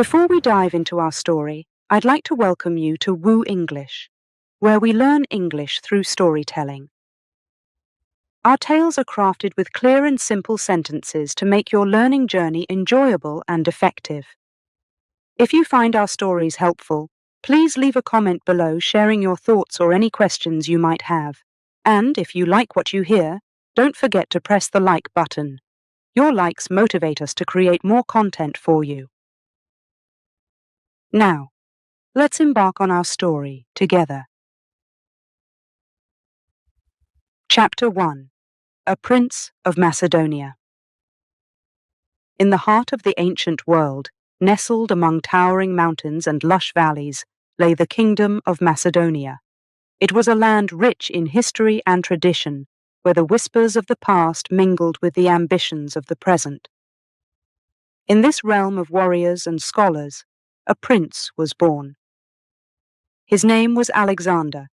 Before we dive into our story, I'd like to welcome you to Woo English, where we learn English through storytelling. Our tales are crafted with clear and simple sentences to make your learning journey enjoyable and effective. If you find our stories helpful, please leave a comment below sharing your thoughts or any questions you might have. And if you like what you hear, don't forget to press the like button. Your likes motivate us to create more content for you. Now, let's embark on our story together. Chapter 1. A Prince of Macedonia. In the heart of the ancient world, nestled among towering mountains and lush valleys, lay the Kingdom of Macedonia. It was a land rich in history and tradition, where the whispers of the past mingled with the ambitions of the present. In this realm of warriors and scholars, a prince was born. His name was Alexander.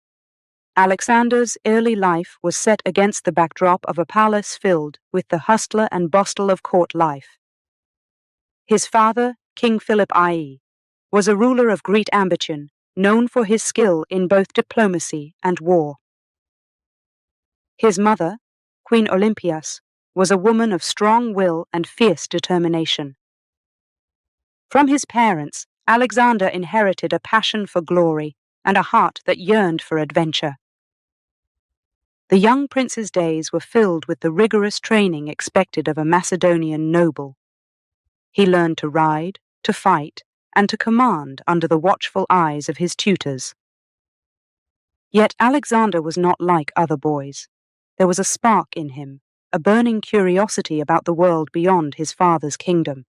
Alexander's early life was set against the backdrop of a palace filled with the hustle and bustle of court life. His father, King Philip I, was a ruler of great ambition, known for his skill in both diplomacy and war. His mother, Queen Olympias, was a woman of strong will and fierce determination. From his parents, Alexander inherited a passion for glory and a heart that yearned for adventure. The young prince's days were filled with the rigorous training expected of a Macedonian noble. He learned to ride, to fight, and to command under the watchful eyes of his tutors. Yet Alexander was not like other boys. There was a spark in him, a burning curiosity about the world beyond his father's kingdom.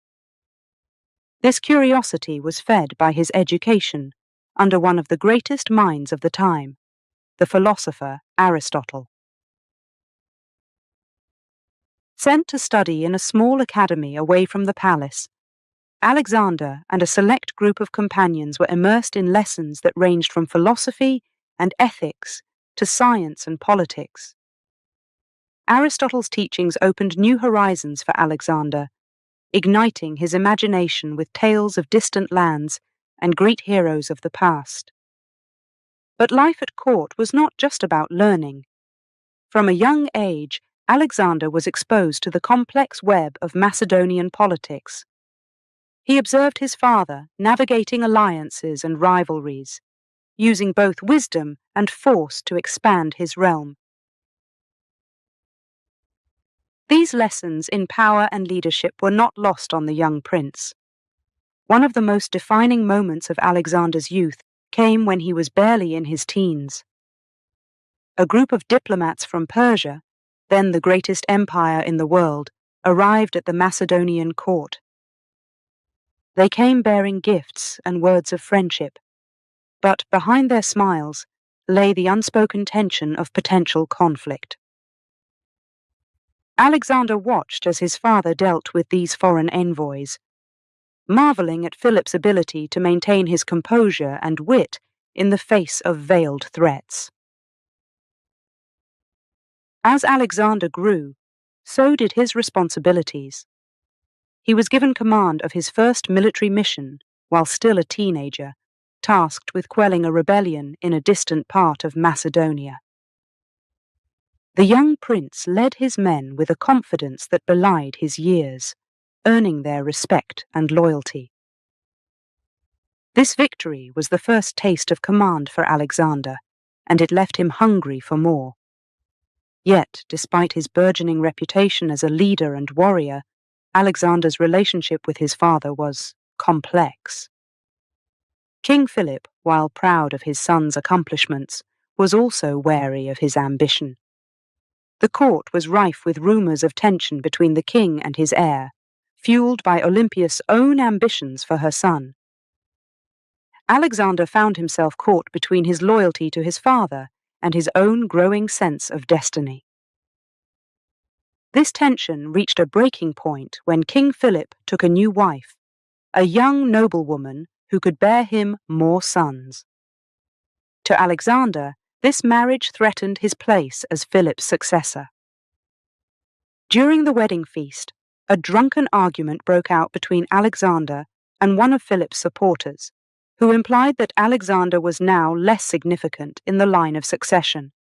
This curiosity was fed by his education under one of the greatest minds of the time, the philosopher Aristotle. Sent to study in a small academy away from the palace, Alexander and a select group of companions were immersed in lessons that ranged from philosophy and ethics to science and politics. Aristotle's teachings opened new horizons for Alexander, igniting his imagination with tales of distant lands and great heroes of the past. But life at court was not just about learning. From a young age, Alexander was exposed to the complex web of Macedonian politics. He observed his father navigating alliances and rivalries, using both wisdom and force to expand his realm. These lessons in power and leadership were not lost on the young prince. One of the most defining moments of Alexander's youth came when he was barely in his teens. A group of diplomats from Persia, then the greatest empire in the world, arrived at the Macedonian court. They came bearing gifts and words of friendship, but behind their smiles lay the unspoken tension of potential conflict. Alexander watched as his father dealt with these foreign envoys, marveling at Philip's ability to maintain his composure and wit in the face of veiled threats. As Alexander grew, so did his responsibilities. He was given command of his first military mission while still a teenager, tasked with quelling a rebellion in a distant part of Macedonia. The young prince led his men with a confidence that belied his years, earning their respect and loyalty. This victory was the first taste of command for Alexander, and it left him hungry for more. Yet, despite his burgeoning reputation as a leader and warrior, Alexander's relationship with his father was complex. King Philip, while proud of his son's accomplishments, was also wary of his ambition. The court was rife with rumors of tension between the king and his heir, fueled by Olympias' own ambitions for her son. Alexander found himself caught between his loyalty to his father and his own growing sense of destiny. This tension reached a breaking point when King Philip took a new wife, a young noblewoman who could bear him more sons. To Alexander, this marriage threatened his place as Philip's successor. During the wedding feast, a drunken argument broke out between Alexander and one of Philip's supporters, who implied that Alexander was now less significant in the line of succession.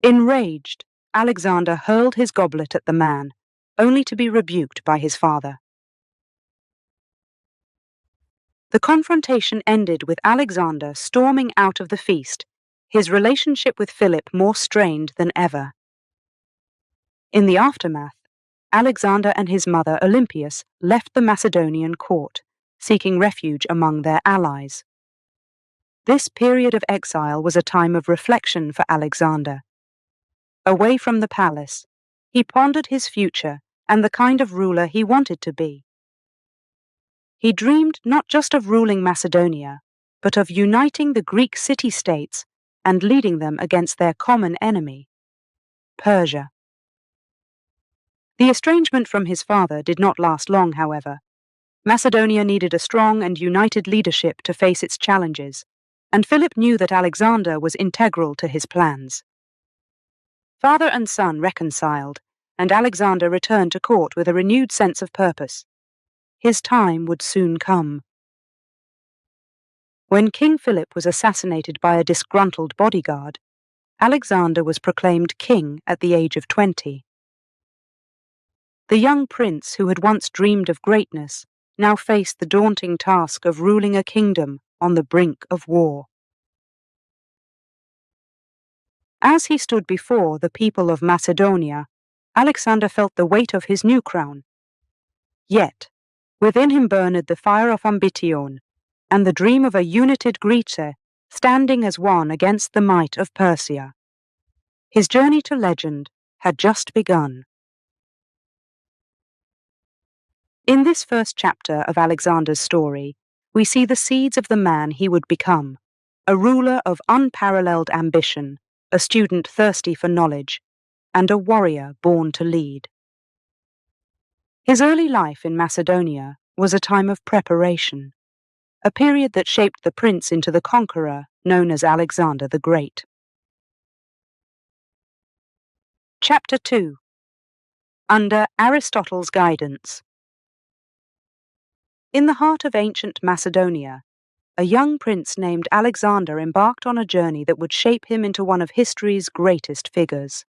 Enraged, Alexander hurled his goblet at the man, only to be rebuked by his father. The confrontation ended with Alexander storming out of the feast, his relationship with Philip more strained than ever. In the aftermath, Alexander and his mother Olympias left the Macedonian court, seeking refuge among their allies. This period of exile was a time of reflection for Alexander. Away from the palace, he pondered his future and the kind of ruler he wanted to be. He dreamed not just of ruling Macedonia, but of uniting the Greek city-states and leading them against their common enemy, Persia. The estrangement from his father did not last long, however. Macedonia needed a strong and united leadership to face its challenges, and Philip knew that Alexander was integral to his plans. Father and son reconciled, and Alexander returned to court with a renewed sense of purpose. His time would soon come. When King Philip was assassinated by a disgruntled bodyguard, Alexander was proclaimed king at the age of 20. The young prince who had once dreamed of greatness now faced the daunting task of ruling a kingdom on the brink of war. As he stood before the people of Macedonia, Alexander felt the weight of his new crown. Yet, within him burned the fire of ambition, and the dream of a united Greece standing as one against the might of Persia. His journey to legend had just begun. In this first chapter of Alexander's story, we see the seeds of the man he would become, a ruler of unparalleled ambition, a student thirsty for knowledge, and a warrior born to lead. His early life in Macedonia was a time of preparation, a period that shaped the prince into the conqueror known as Alexander the Great. Chapter 2. Under Aristotle's Guidance. In the heart of ancient Macedonia, a young prince named Alexander embarked on a journey that would shape him into one of history's greatest figures.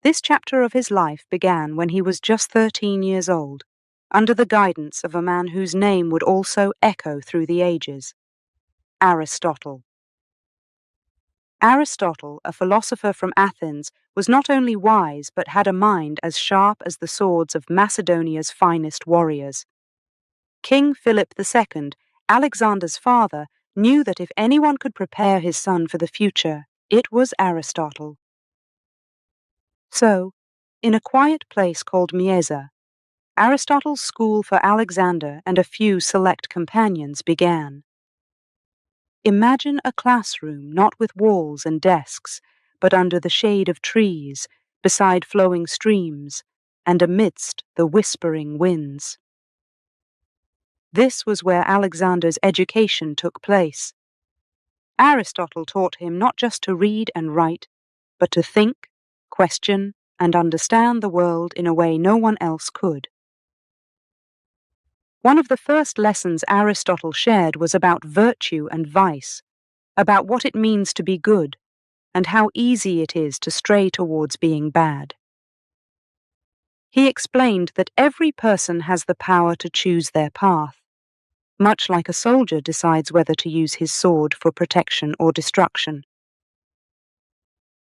This chapter of his life began when he was just 13 years old, under the guidance of a man whose name would also echo through the ages, Aristotle. Aristotle, a philosopher from Athens, was not only wise but had a mind as sharp as the swords of Macedonia's finest warriors. King Philip II, Alexander's father, knew that if anyone could prepare his son for the future, it was Aristotle. So, in a quiet place called Mieza, Aristotle's school for Alexander and a few select companions began. Imagine a classroom not with walls and desks, but under the shade of trees, beside flowing streams, and amidst the whispering winds. This was where Alexander's education took place. Aristotle taught him not just to read and write, but to think, question, and understand the world in a way no one else could. One of the first lessons Aristotle shared was about virtue and vice, about what it means to be good, and how easy it is to stray towards being bad. He explained that every person has the power to choose their path, much like a soldier decides whether to use his sword for protection or destruction.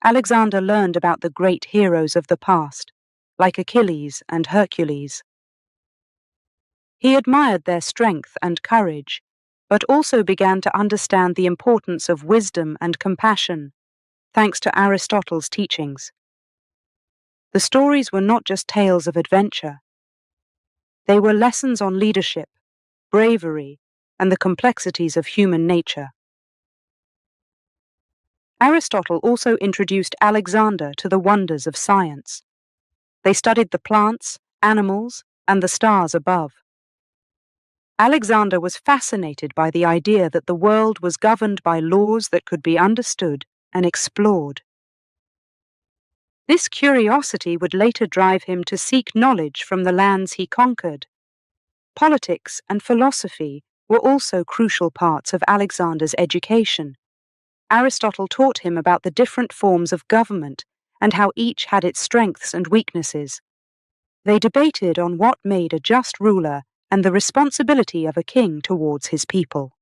Alexander learned about the great heroes of the past, like Achilles and Hercules. He admired their strength and courage, but also began to understand the importance of wisdom and compassion, thanks to Aristotle's teachings. The stories were not just tales of adventure. They were lessons on leadership, bravery, and the complexities of human nature. Aristotle also introduced Alexander to the wonders of science. They studied the plants, animals, and the stars above. Alexander was fascinated by the idea that the world was governed by laws that could be understood and explored. This curiosity would later drive him to seek knowledge from the lands he conquered. Politics and philosophy were also crucial parts of Alexander's education. Aristotle taught him about the different forms of government and how each had its strengths and weaknesses. They debated on what made a just ruler and the responsibility of a king towards his people.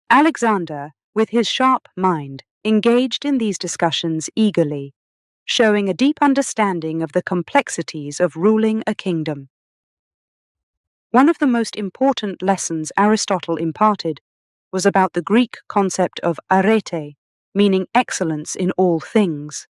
Alexander, with his sharp mind, engaged in these discussions eagerly, showing a deep understanding of the complexities of ruling a kingdom. One of the most important lessons Aristotle imparted was about the Greek concept of arete, meaning excellence in all things.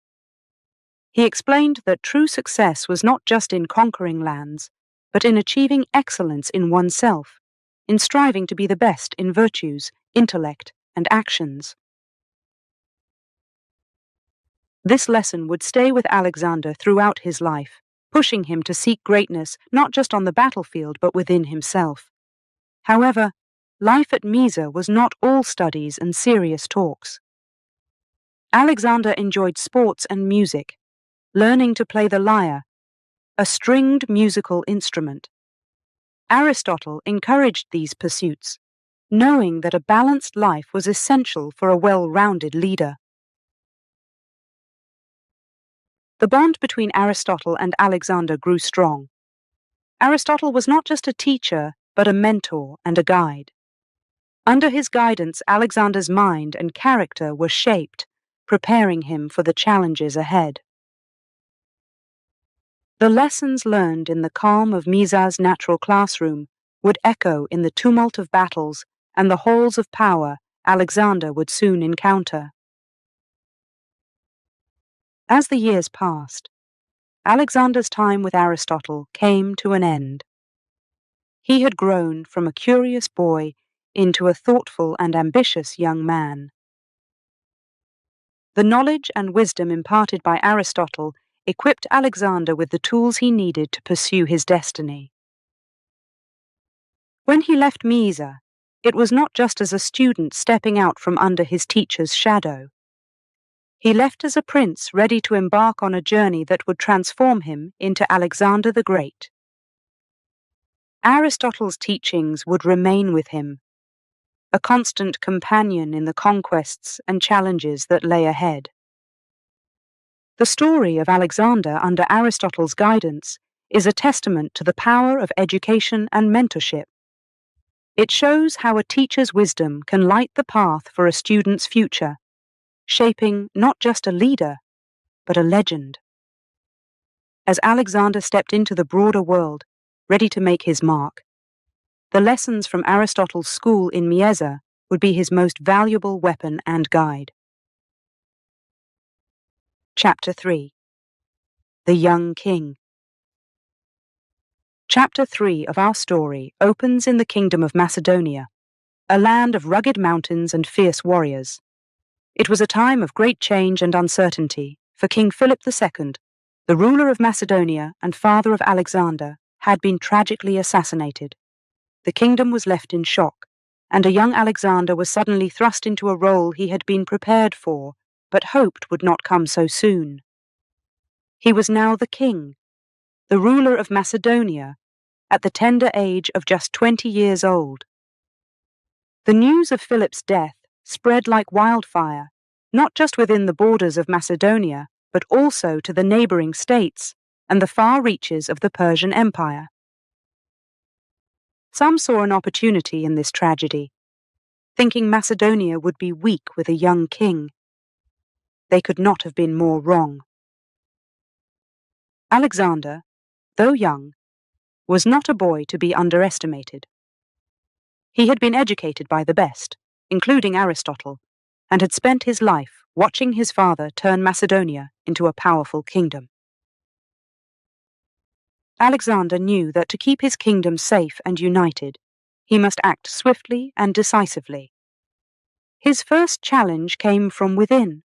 He explained that true success was not just in conquering lands, but in achieving excellence in oneself, in striving to be the best in virtues, intellect, and actions. This lesson would stay with Alexander throughout his life, pushing him to seek greatness not just on the battlefield but within himself. However, life at Mysa was not all studies and serious talks. Alexander enjoyed sports and music, learning to play the lyre, a stringed musical instrument. Aristotle encouraged these pursuits, knowing that a balanced life was essential for a well-rounded leader. The bond between Aristotle and Alexander grew strong. Aristotle was not just a teacher, but a mentor and a guide. Under his guidance, Alexander's mind and character were shaped, preparing him for the challenges ahead. The lessons learned in the calm of Mysa's natural classroom would echo in the tumult of battles and the halls of power Alexander would soon encounter. As the years passed, Alexander's time with Aristotle came to an end. He had grown from a curious boy into a thoughtful and ambitious young man. The knowledge and wisdom imparted by Aristotle equipped Alexander with the tools he needed to pursue his destiny. When he left Mysa, it was not just as a student stepping out from under his teacher's shadow. He left as a prince ready to embark on a journey that would transform him into Alexander the Great. Aristotle's teachings would remain with him, a constant companion in the conquests and challenges that lay ahead. The story of Alexander under Aristotle's guidance is a testament to the power of education and mentorship. It shows how a teacher's wisdom can light the path for a student's future, shaping not just a leader, but a legend. As Alexander stepped into the broader world, ready to make his mark, the lessons from Aristotle's school in Mysa would be his most valuable weapon and guide. Chapter 3. The Young King. Chapter 3 of our story opens in the kingdom of Macedonia, a land of rugged mountains and fierce warriors. It was a time of great change and uncertainty, for King Philip II, the ruler of Macedonia and father of Alexander, had been tragically assassinated. The kingdom was left in shock, and a young Alexander was suddenly thrust into a role he had been prepared for, but hoped would not come so soon. He was now the king, the ruler of Macedonia, at the tender age of just 20 years old. The news of Philip's death spread like wildfire, not just within the borders of Macedonia, but also to the neighboring states and the far reaches of the Persian Empire. Some saw an opportunity in this tragedy, thinking Macedonia would be weak with a young king. They could not have been more wrong. Alexander, though young, was not a boy to be underestimated. He had been educated by the best, including Aristotle, and had spent his life watching his father turn Macedonia into a powerful kingdom. Alexander knew that to keep his kingdom safe and united, he must act swiftly and decisively. His first challenge came from within.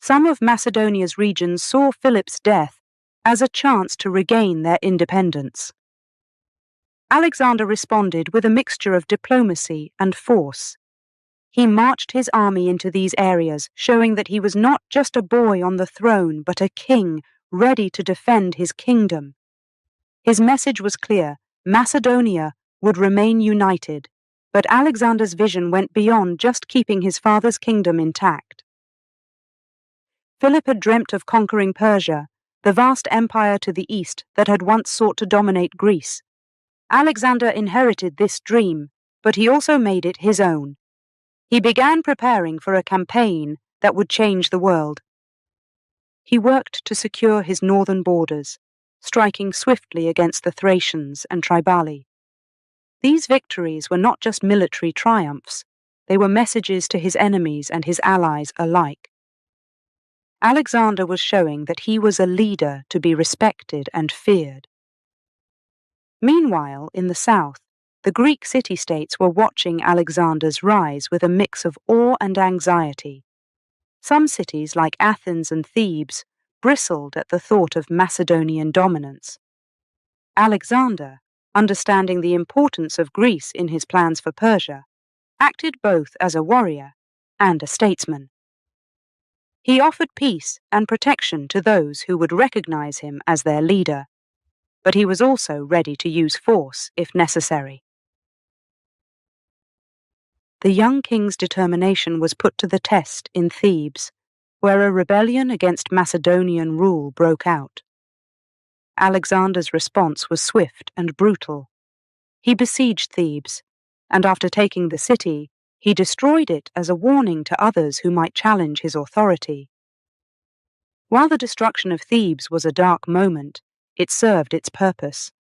Some of Macedonia's regions saw Philip's death as a chance to regain their independence. Alexander responded with a mixture of diplomacy and force. He marched his army into these areas, showing that he was not just a boy on the throne, but a king ready to defend his kingdom. His message was clear: Macedonia would remain united, but Alexander's vision went beyond just keeping his father's kingdom intact. Philip had dreamt of conquering Persia, the vast empire to the east that had once sought to dominate Greece. Alexander inherited this dream, but he also made it his own. He began preparing for a campaign that would change the world. He worked to secure his northern borders, striking swiftly against the Thracians and Triballi. These victories were not just military triumphs, they were messages to his enemies and his allies alike. Alexander was showing that he was a leader to be respected and feared. Meanwhile, in the south, the Greek city-states were watching Alexander's rise with a mix of awe and anxiety. Some cities, like Athens and Thebes, bristled at the thought of Macedonian dominance. Alexander, understanding the importance of Greece in his plans for Persia, acted both as a warrior and a statesman. He offered peace and protection to those who would recognize him as their leader, but he was also ready to use force if necessary. The young king's determination was put to the test in Thebes, where a rebellion against Macedonian rule broke out. Alexander's response was swift and brutal. He besieged Thebes, and after taking the city, he destroyed it as a warning to others who might challenge his authority. While the destruction of Thebes was a dark moment, it served its purpose.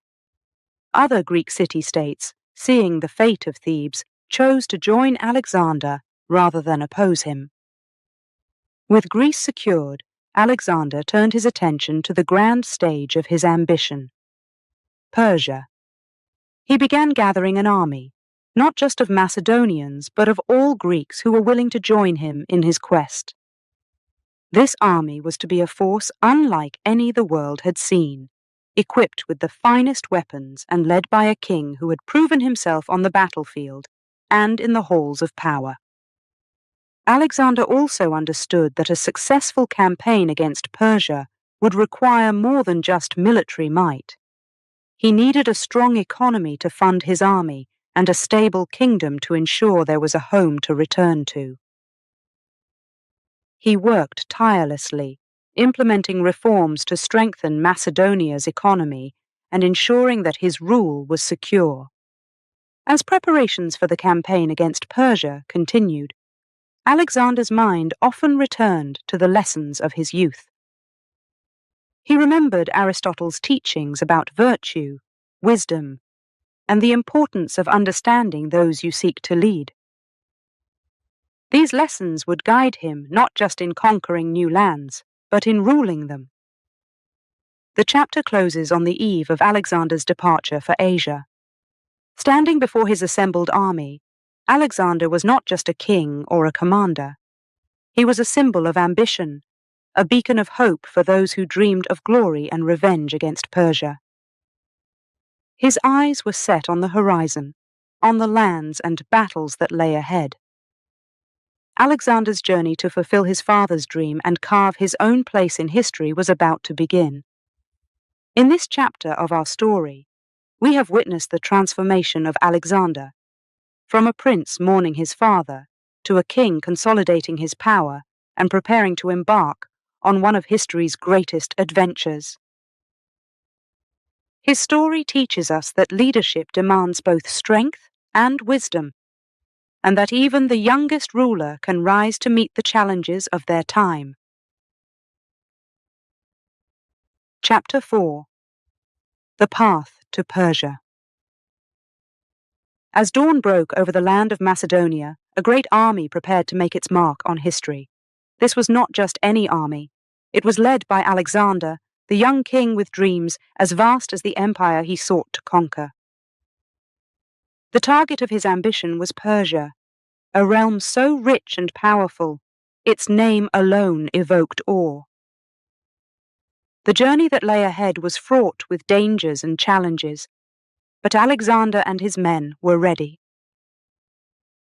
Other Greek city-states, seeing the fate of Thebes, chose to join Alexander rather than oppose him. With Greece secured, Alexander turned his attention to the grand stage of his ambition, Persia. He began gathering an army, not just of Macedonians, but of all Greeks who were willing to join him in his quest. This army was to be a force unlike any the world had seen, equipped with the finest weapons and led by a king who had proven himself on the battlefield and in the halls of power. Alexander also understood that a successful campaign against Persia would require more than just military might. He needed a strong economy to fund his army and a stable kingdom to ensure there was a home to return to. He worked tirelessly, implementing reforms to strengthen Macedonia's economy and ensuring that his rule was secure. As preparations for the campaign against Persia continued, Alexander's mind often returned to the lessons of his youth. He remembered Aristotle's teachings about virtue, wisdom, and the importance of understanding those you seek to lead. These lessons would guide him not just in conquering new lands, but in ruling them. The chapter closes on the eve of Alexander's departure for Asia. Standing before his assembled army, Alexander was not just a king or a commander. He was a symbol of ambition, a beacon of hope for those who dreamed of glory and revenge against Persia. His eyes were set on the horizon, on the lands and battles that lay ahead. Alexander's journey to fulfill his father's dream and carve his own place in history was about to begin. In this chapter of our story, we have witnessed the transformation of Alexander, from a prince mourning his father to a king consolidating his power and preparing to embark on one of history's greatest adventures. His story teaches us that leadership demands both strength and wisdom, and that even the youngest ruler can rise to meet the challenges of their time. Chapter 4: The Path to Persia. As dawn broke over the land of Macedonia, a great army prepared to make its mark on history. This was not just any army. It was led by Alexander, the young king with dreams as vast as the empire he sought to conquer. The target of his ambition was Persia, a realm so rich and powerful, its name alone evoked awe. The journey that lay ahead was fraught with dangers and challenges, but Alexander and his men were ready.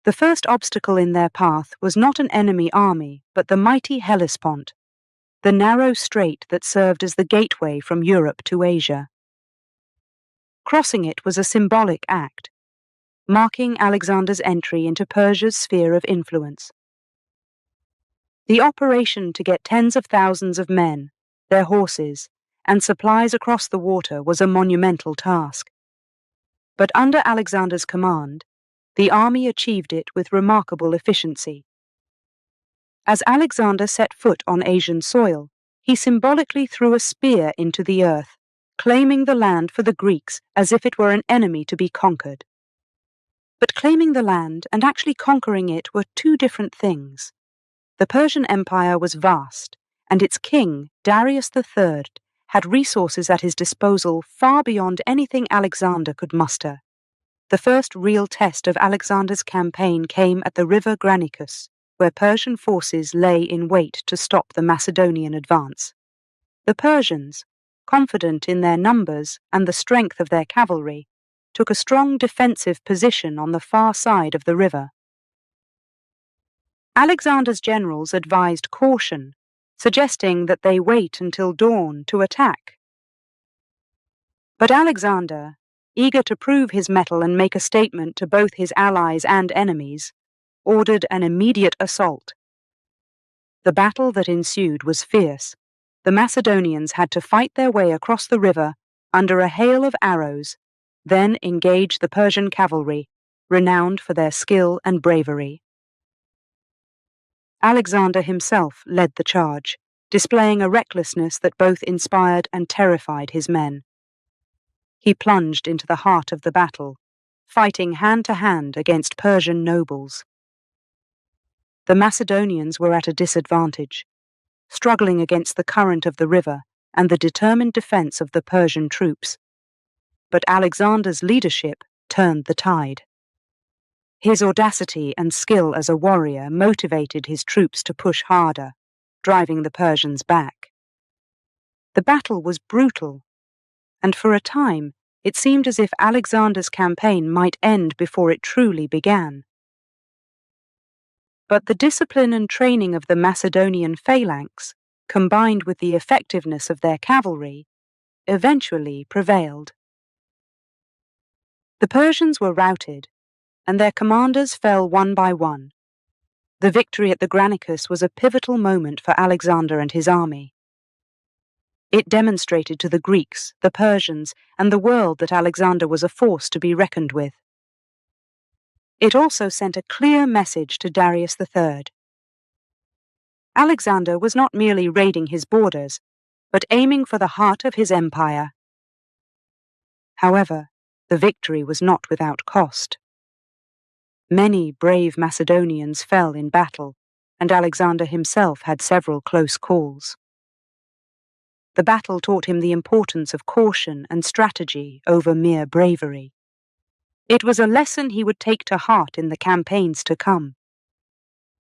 The first obstacle in their path was not an enemy army, but the mighty Hellespont, the narrow strait that served as the gateway from Europe to Asia. Crossing it was a symbolic act, marking Alexander's entry into Persia's sphere of influence. The operation to get tens of thousands of men, their horses, and supplies across the water was a monumental task. But under Alexander's command, the army achieved it with remarkable efficiency. As Alexander set foot on Asian soil, he symbolically threw a spear into the earth, claiming the land for the Greeks as if it were an enemy to be conquered. But claiming the land and actually conquering it were two different things. The Persian Empire was vast, and its king, Darius III, had resources at his disposal far beyond anything Alexander could muster. The first real test of Alexander's campaign came at the river Granicus, where Persian forces lay in wait to stop the Macedonian advance. The Persians, confident in their numbers and the strength of their cavalry, took a strong defensive position on the far side of the river. Alexander's generals advised caution, suggesting that they wait until dawn to attack. But Alexander, eager to prove his mettle and make a statement to both his allies and enemies, ordered an immediate assault. The battle that ensued was fierce. The Macedonians had to fight their way across the river under a hail of arrows, then engage the Persian cavalry, renowned for their skill and bravery. Alexander himself led the charge, displaying a recklessness that both inspired and terrified his men. He plunged into the heart of the battle, fighting hand to hand against Persian nobles. The Macedonians were at a disadvantage, struggling against the current of the river and the determined defense of the Persian troops. But Alexander's leadership turned the tide. His audacity and skill as a warrior motivated his troops to push harder, driving the Persians back. The battle was brutal, and for a time it seemed as if Alexander's campaign might end before it truly began. But the discipline and training of the Macedonian phalanx, combined with the effectiveness of their cavalry, eventually prevailed. The Persians were routed, and their commanders fell one by one. The victory at the Granicus was a pivotal moment for Alexander and his army. It demonstrated to the Greeks, the Persians, and the world that Alexander was a force to be reckoned with. It also sent a clear message to Darius III. Alexander was not merely raiding his borders, but aiming for the heart of his empire. However, the victory was not without cost. Many brave Macedonians fell in battle, and Alexander himself had several close calls. The battle taught him the importance of caution and strategy over mere bravery. It was a lesson he would take to heart in the campaigns to come.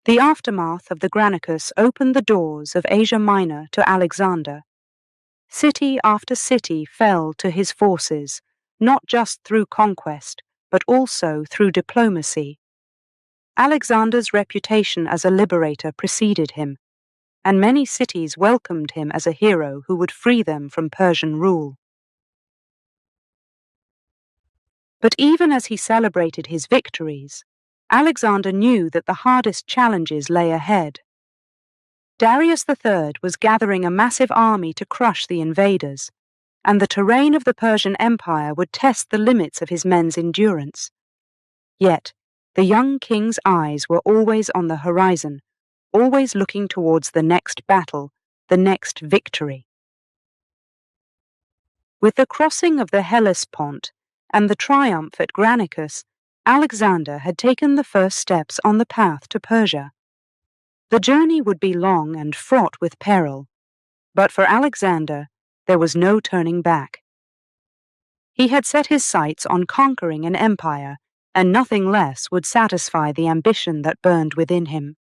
The aftermath of the Granicus opened the doors of Asia Minor to Alexander. City after city fell to his forces, not just through conquest, but also through diplomacy. Alexander's reputation as a liberator preceded him, and many cities welcomed him as a hero who would free them from Persian rule. But even as he celebrated his victories, Alexander knew that the hardest challenges lay ahead. Darius III was gathering a massive army to crush the invaders, and the terrain of the Persian Empire would test the limits of his men's endurance. Yet, the young king's eyes were always on the horizon, always looking towards the next battle, the next victory. With the crossing of the Hellespont and the triumph at Granicus, Alexander had taken the first steps on the path to Persia. The journey would be long and fraught with peril, but for Alexander, there was no turning back. He had set his sights on conquering an empire, and nothing less would satisfy the ambition that burned within him.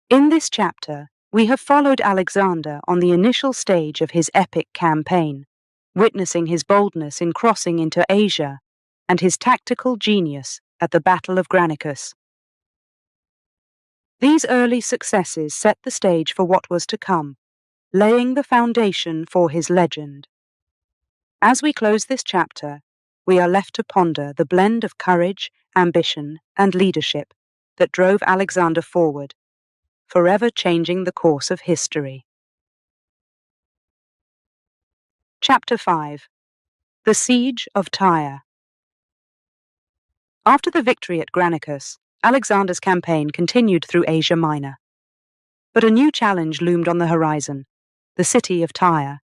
In this chapter, we have followed Alexander on the initial stage of his epic campaign, witnessing his boldness in crossing into Asia and his tactical genius at the Battle of Granicus. These early successes set the stage for what was to come, laying the foundation for his legend. As we close this chapter, we are left to ponder the blend of courage, ambition, and leadership that drove Alexander forward, forever changing the course of history. Chapter 5. The Siege of Tyre. After the victory at Granicus, Alexander's campaign continued through Asia Minor. But a new challenge loomed on the horizon: the city of Tyre.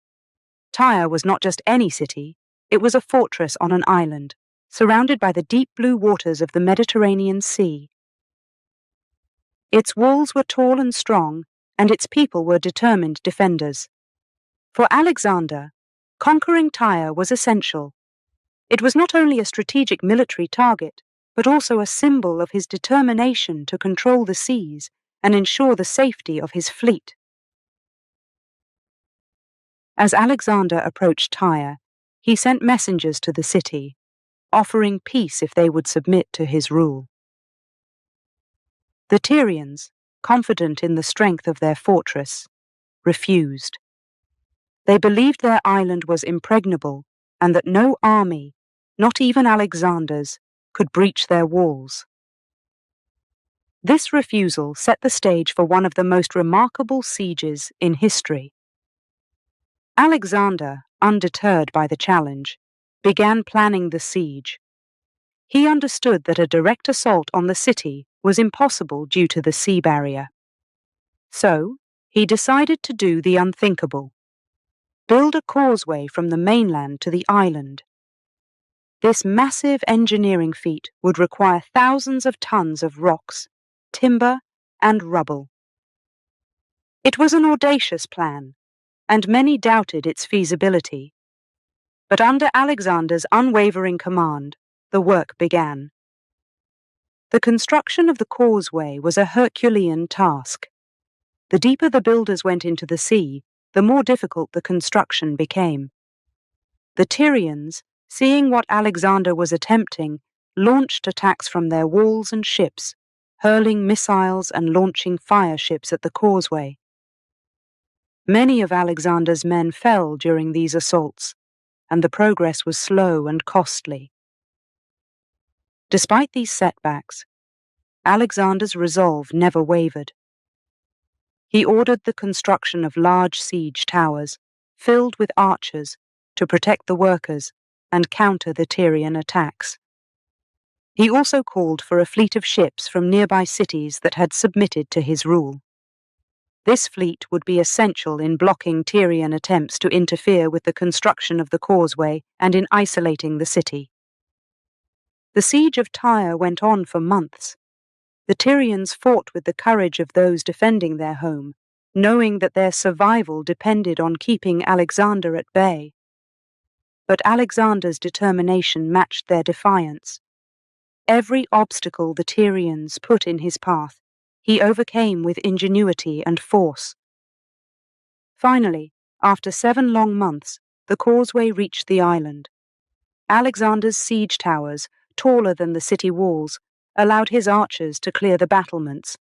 Tyre was not just any city, it was a fortress on an island, surrounded by the deep blue waters of the Mediterranean Sea. Its walls were tall and strong, and its people were determined defenders. For Alexander, conquering Tyre was essential. It was not only a strategic military target, but also a symbol of his determination to control the seas and ensure the safety of his fleet. As Alexander approached Tyre, he sent messengers to the city, offering peace if they would submit to his rule. The Tyrians, confident in the strength of their fortress, refused. They believed their island was impregnable and that no army, not even Alexander's, could breach their walls. This refusal set the stage for one of the most remarkable sieges in history. Alexander, undeterred by the challenge, began planning the siege. He understood that a direct assault on the city was impossible due to the sea barrier. So, he decided to do the unthinkable: build a causeway from the mainland to the island. This massive engineering feat would require thousands of tons of rocks, timber, and rubble. It was an audacious plan, and many doubted its feasibility. But under Alexander's unwavering command, the work began. The construction of the causeway was a Herculean task. The deeper the builders went into the sea, the more difficult the construction became. The Tyrians, seeing what Alexander was attempting, launched attacks from their walls and ships, hurling missiles and launching fire ships at the causeway. Many of Alexander's men fell during these assaults, and the progress was slow and costly. Despite these setbacks, Alexander's resolve never wavered. He ordered the construction of large siege towers, filled with archers, to protect the workers and counter the Tyrian attacks. He also called for a fleet of ships from nearby cities that had submitted to his rule. This fleet would be essential in blocking Tyrian attempts to interfere with the construction of the causeway and in isolating the city. The siege of Tyre went on for months. The Tyrians fought with the courage of those defending their home, knowing that their survival depended on keeping Alexander at bay. But Alexander's determination matched their defiance. Every obstacle the Tyrians put in his path, he overcame with ingenuity and force. Finally, after 7 long months, the causeway reached the island. Alexander's siege towers, taller than the city walls, allowed his archers to clear the battlements.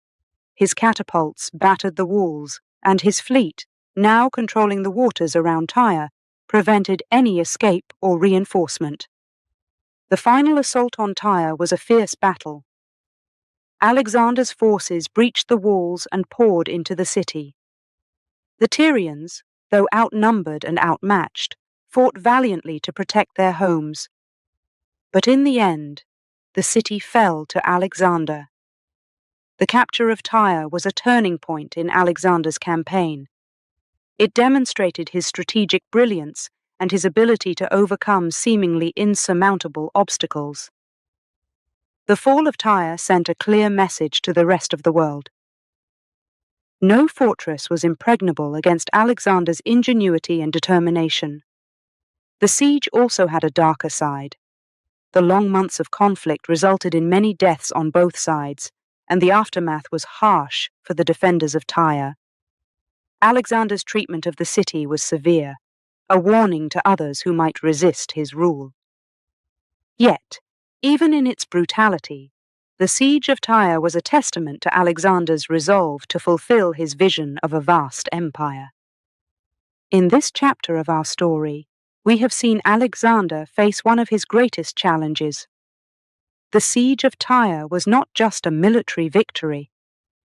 His catapults battered the walls, and his fleet, now controlling the waters around Tyre, prevented any escape or reinforcement. The final assault on Tyre was a fierce battle. Alexander's forces breached the walls and poured into the city. The Tyrians, though outnumbered and outmatched, fought valiantly to protect their homes. But in the end, the city fell to Alexander. The capture of Tyre was a turning point in Alexander's campaign. It demonstrated his strategic brilliance and his ability to overcome seemingly insurmountable obstacles. The fall of Tyre sent a clear message to the rest of the world. No fortress was impregnable against Alexander's ingenuity and determination. The siege also had a darker side. The long months of conflict resulted in many deaths on both sides, and the aftermath was harsh for the defenders of Tyre. Alexander's treatment of the city was severe, a warning to others who might resist his rule. Yet, even in its brutality, the siege of Tyre was a testament to Alexander's resolve to fulfill his vision of a vast empire. In this chapter of our story, we have seen Alexander face one of his greatest challenges. The siege of Tyre was not just a military victory,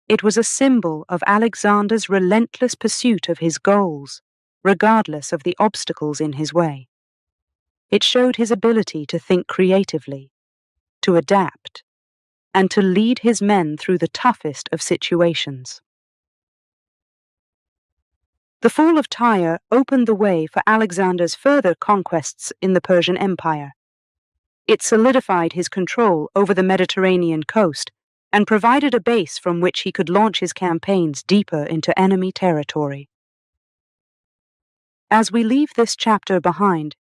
it was a symbol of Alexander's relentless pursuit of his goals, regardless of the obstacles in his way. It showed his ability to think creatively, to adapt, and to lead his men through the toughest of situations. The fall of Tyre opened the way for Alexander's further conquests in the Persian Empire. It solidified his control over the Mediterranean coast and provided a base from which he could launch his campaigns deeper into enemy territory. As we leave this chapter behind,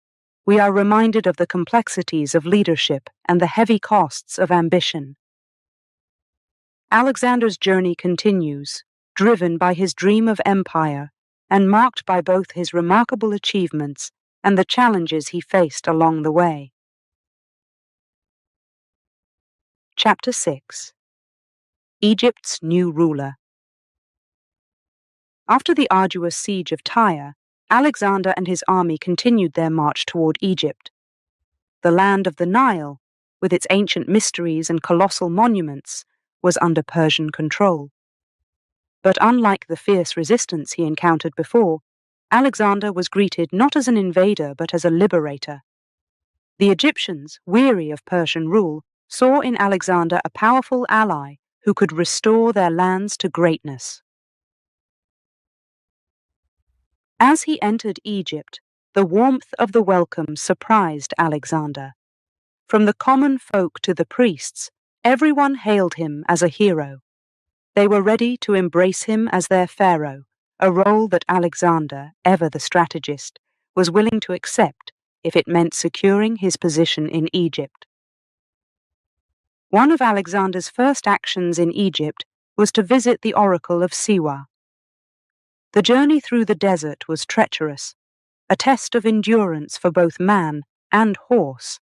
we are reminded of the complexities of leadership and the heavy costs of ambition. Alexander's journey continues, driven by his dream of empire and marked by both his remarkable achievements and the challenges he faced along the way. Chapter 6. Egypt's New Ruler. After the arduous siege of Tyre, Alexander and his army continued their march toward Egypt. The land of the Nile, with its ancient mysteries and colossal monuments, was under Persian control. But unlike the fierce resistance he encountered before, Alexander was greeted not as an invader but as a liberator. The Egyptians, weary of Persian rule, saw in Alexander a powerful ally who could restore their lands to greatness. As he entered Egypt, the warmth of the welcome surprised Alexander. From the common folk to the priests, everyone hailed him as a hero. They were ready to embrace him as their pharaoh, a role that Alexander, ever the strategist, was willing to accept if it meant securing his position in Egypt. One of Alexander's first actions in Egypt was to visit the oracle of Siwa. The journey through the desert was treacherous, a test of endurance for both man and horse.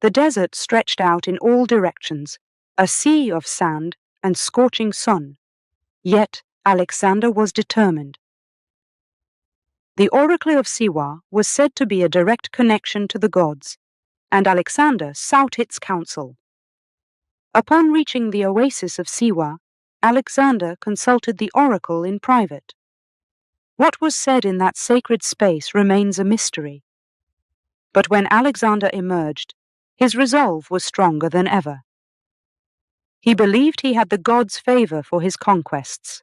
The desert stretched out in all directions, a sea of sand and scorching sun, yet Alexander was determined. The oracle of Siwa was said to be a direct connection to the gods, and Alexander sought its counsel. Upon reaching the oasis of Siwa, Alexander consulted the oracle in private. What was said in that sacred space remains a mystery. But when Alexander emerged, his resolve was stronger than ever. He believed he had the gods' favor for his conquests.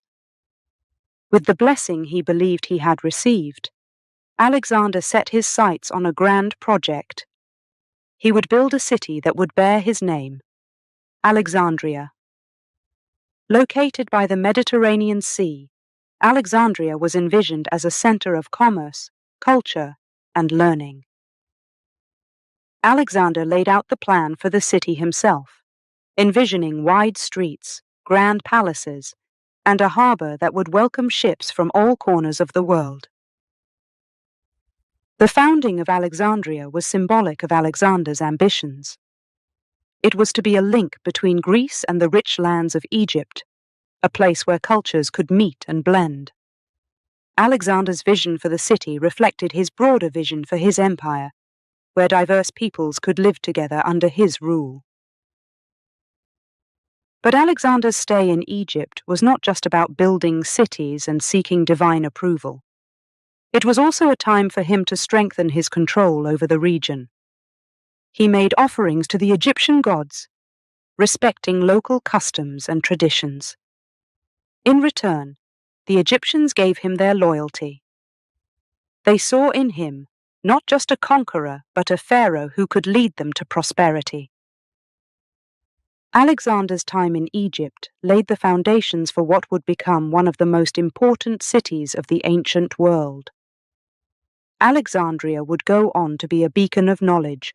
With the blessing he believed he had received, Alexander set his sights on a grand project. He would build a city that would bear his name, Alexandria. Located by the Mediterranean Sea, Alexandria was envisioned as a center of commerce, culture, and learning. Alexander laid out the plan for the city himself, envisioning wide streets, grand palaces, and a harbor that would welcome ships from all corners of the world. The founding of Alexandria was symbolic of Alexander's ambitions. It was to be a link between Greece and the rich lands of Egypt, a place where cultures could meet and blend. Alexander's vision for the city reflected his broader vision for his empire, where diverse peoples could live together under his rule. But Alexander's stay in Egypt was not just about building cities and seeking divine approval. It was also a time for him to strengthen his control over the region. He made offerings to the Egyptian gods, respecting local customs and traditions. In return, the Egyptians gave him their loyalty. They saw in him not just a conqueror, but a pharaoh who could lead them to prosperity. Alexander's time in Egypt laid the foundations for what would become one of the most important cities of the ancient world. Alexandria would go on to be a beacon of knowledge,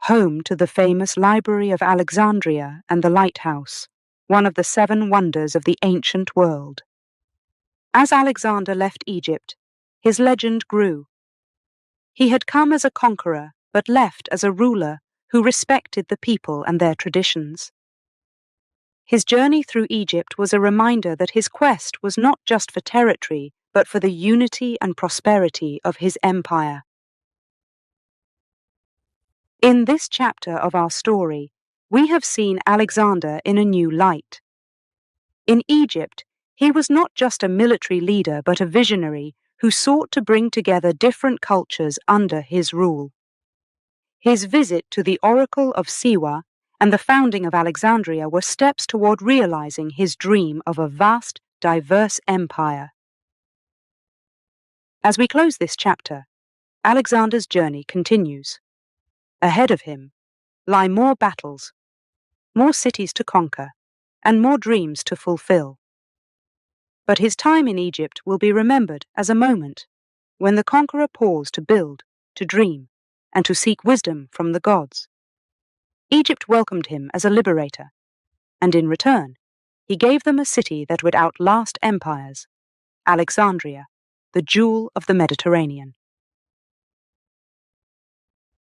home to the famous Library of Alexandria and the Lighthouse, one of the 7 wonders of the ancient world. As Alexander left Egypt, his legend grew. He had come as a conqueror, but left as a ruler who respected the people and their traditions. His journey through Egypt was a reminder that his quest was not just for territory, but for the unity and prosperity of his empire. In this chapter of our story, we have seen Alexander in a new light. In Egypt, he was not just a military leader but a visionary who sought to bring together different cultures under his rule. His visit to the Oracle of Siwa and the founding of Alexandria were steps toward realizing his dream of a vast, diverse empire. As we close this chapter, Alexander's journey continues. Ahead of him lie more battles, more cities to conquer, and more dreams to fulfill. But his time in Egypt will be remembered as a moment when the conqueror paused to build, to dream, and to seek wisdom from the gods. Egypt welcomed him as a liberator, and in return, he gave them a city that would outlast empires, Alexandria, the jewel of the Mediterranean.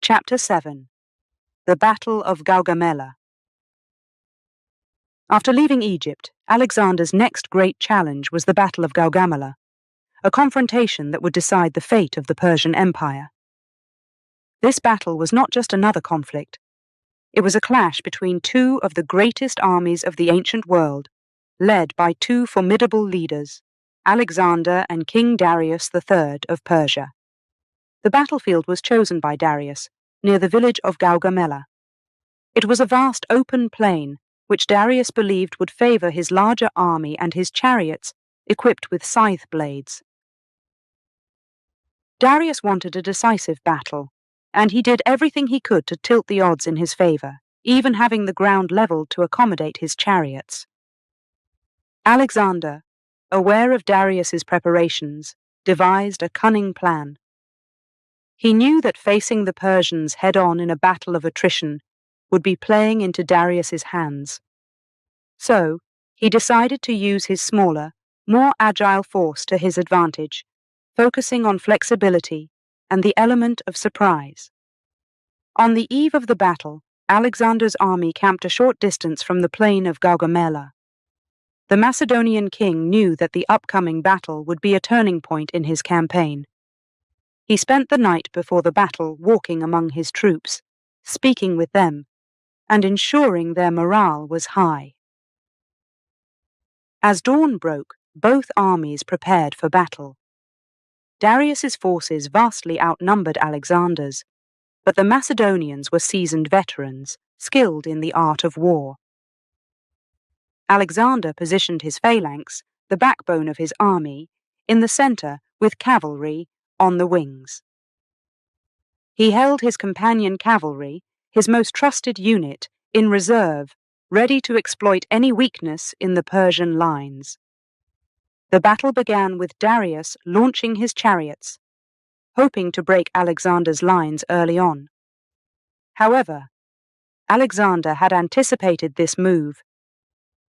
Chapter 7. The Battle of Gaugamela. After leaving Egypt, Alexander's next great challenge was the Battle of Gaugamela, a confrontation that would decide the fate of the Persian Empire. This battle was not just another conflict. It was a clash between two of the greatest armies of the ancient world, led by two formidable leaders, Alexander and King Darius III of Persia. The battlefield was chosen by Darius, near the village of Gaugamela. It was a vast open plain, which Darius believed would favor his larger army and his chariots, equipped with scythe blades. Darius wanted a decisive battle, and he did everything he could to tilt the odds in his favor, even having the ground leveled to accommodate his chariots. Alexander, aware of Darius's preparations, devised a cunning plan. He knew that facing the Persians head-on in a battle of attrition would be playing into Darius's hands. So, he decided to use his smaller, more agile force to his advantage, focusing on flexibility and the element of surprise. On the eve of the battle, Alexander's army camped a short distance from the plain of Gaugamela. The Macedonian king knew that the upcoming battle would be a turning point in his campaign. He spent the night before the battle walking among his troops, speaking with them, and ensuring their morale was high. As dawn broke, both armies prepared for battle. Darius's forces vastly outnumbered Alexander's, but the Macedonians were seasoned veterans, skilled in the art of war. Alexander positioned his phalanx, the backbone of his army, in the center with cavalry on the wings. He held his companion cavalry, his most trusted unit, in reserve, ready to exploit any weakness in the Persian lines. The battle began with Darius launching his chariots, hoping to break Alexander's lines early on. However, Alexander had anticipated this move.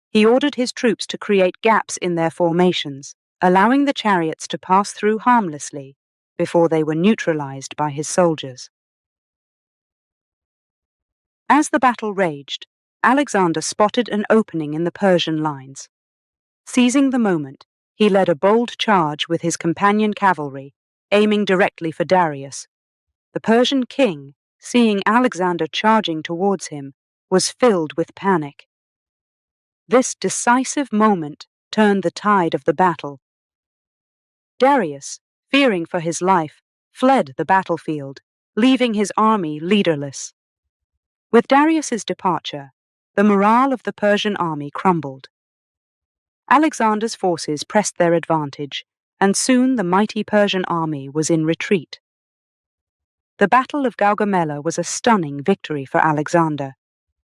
He ordered his troops to create gaps in their formations, allowing the chariots to pass through harmlessly before they were neutralized by his soldiers. As the battle raged, Alexander spotted an opening in the Persian lines. Seizing the moment, he led a bold charge with his companion cavalry, aiming directly for Darius. The Persian king, seeing Alexander charging towards him, was filled with panic. This decisive moment turned the tide of the battle. Darius, fearing for his life, fled the battlefield, leaving his army leaderless. With Darius's departure, the morale of the Persian army crumbled. Alexander's forces pressed their advantage, and soon the mighty Persian army was in retreat. The Battle of Gaugamela was a stunning victory for Alexander.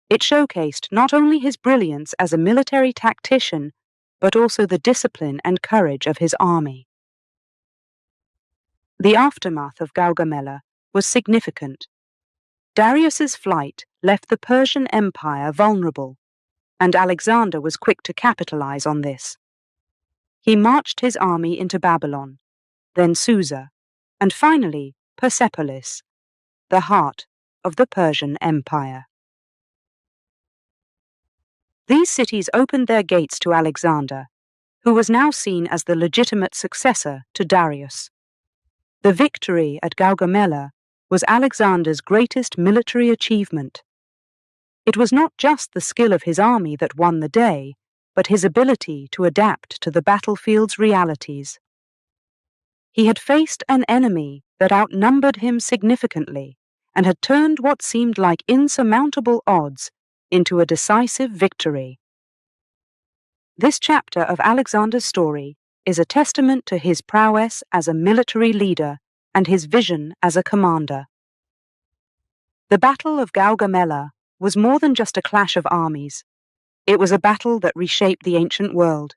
It showcased not only his brilliance as a military tactician, but also the discipline and courage of his army. The aftermath of Gaugamela was significant. Darius's flight left the Persian Empire vulnerable, and Alexander was quick to capitalize on this. He marched his army into Babylon, then Susa, and finally Persepolis, the heart of the Persian Empire. These cities opened their gates to Alexander, who was now seen as the legitimate successor to Darius. The victory at Gaugamela was Alexander's greatest military achievement. It was not just the skill of his army that won the day, but his ability to adapt to the battlefield's realities. He had faced an enemy that outnumbered him significantly and had turned what seemed like insurmountable odds into a decisive victory. This chapter of Alexander's story is a testament to his prowess as a military leader and his vision as a commander. The Battle of Gaugamela was more than just a clash of armies. It was a battle that reshaped the ancient world,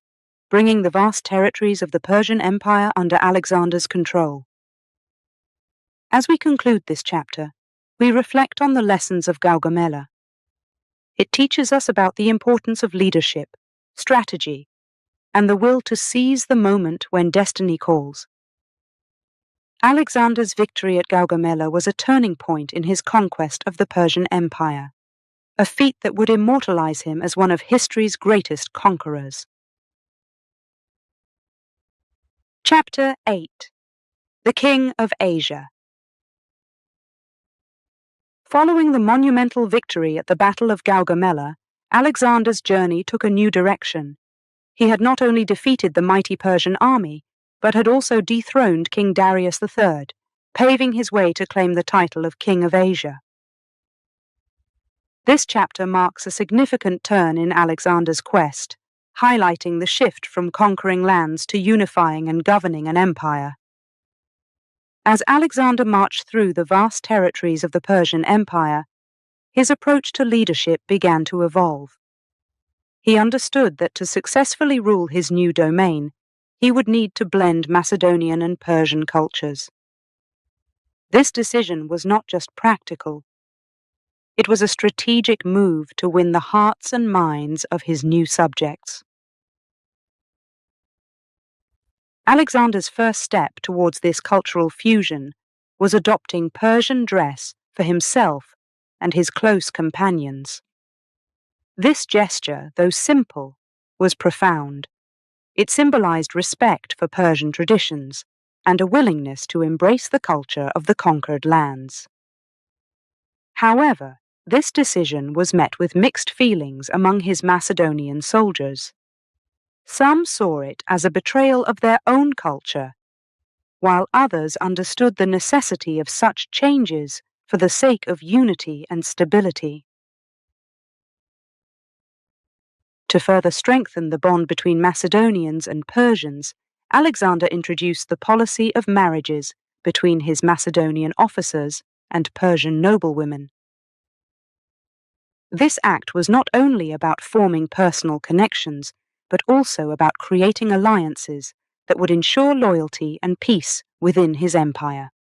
bringing the vast territories of the Persian Empire under Alexander's control. As we conclude this chapter, we reflect on the lessons of Gaugamela. It teaches us about the importance of leadership, strategy, and the will to seize the moment when destiny calls. Alexander's victory at Gaugamela was a turning point in his conquest of the Persian Empire, a feat that would immortalize him as one of history's greatest conquerors. Chapter 8: The King of Asia. Following the monumental victory at the Battle of Gaugamela, Alexander's journey took a new direction. He had not only defeated the mighty Persian army, but had also dethroned King Darius III, paving his way to claim the title of King of Asia. This chapter marks a significant turn in Alexander's quest, highlighting the shift from conquering lands to unifying and governing an empire. As Alexander marched through the vast territories of the Persian Empire, his approach to leadership began to evolve. He understood that to successfully rule his new domain, he would need to blend Macedonian and Persian cultures. This decision was not just practical. It was a strategic move to win the hearts and minds of his new subjects. Alexander's first step towards this cultural fusion was adopting Persian dress for himself and his close companions. This gesture, though simple, was profound. It symbolized respect for Persian traditions and a willingness to embrace the culture of the conquered lands. However, this decision was met with mixed feelings among his Macedonian soldiers. Some saw it as a betrayal of their own culture, while others understood the necessity of such changes for the sake of unity and stability. To further strengthen the bond between Macedonians and Persians, Alexander introduced the policy of marriages between his Macedonian officers and Persian noblewomen. This act was not only about forming personal connections, but also about creating alliances that would ensure loyalty and peace within his empire.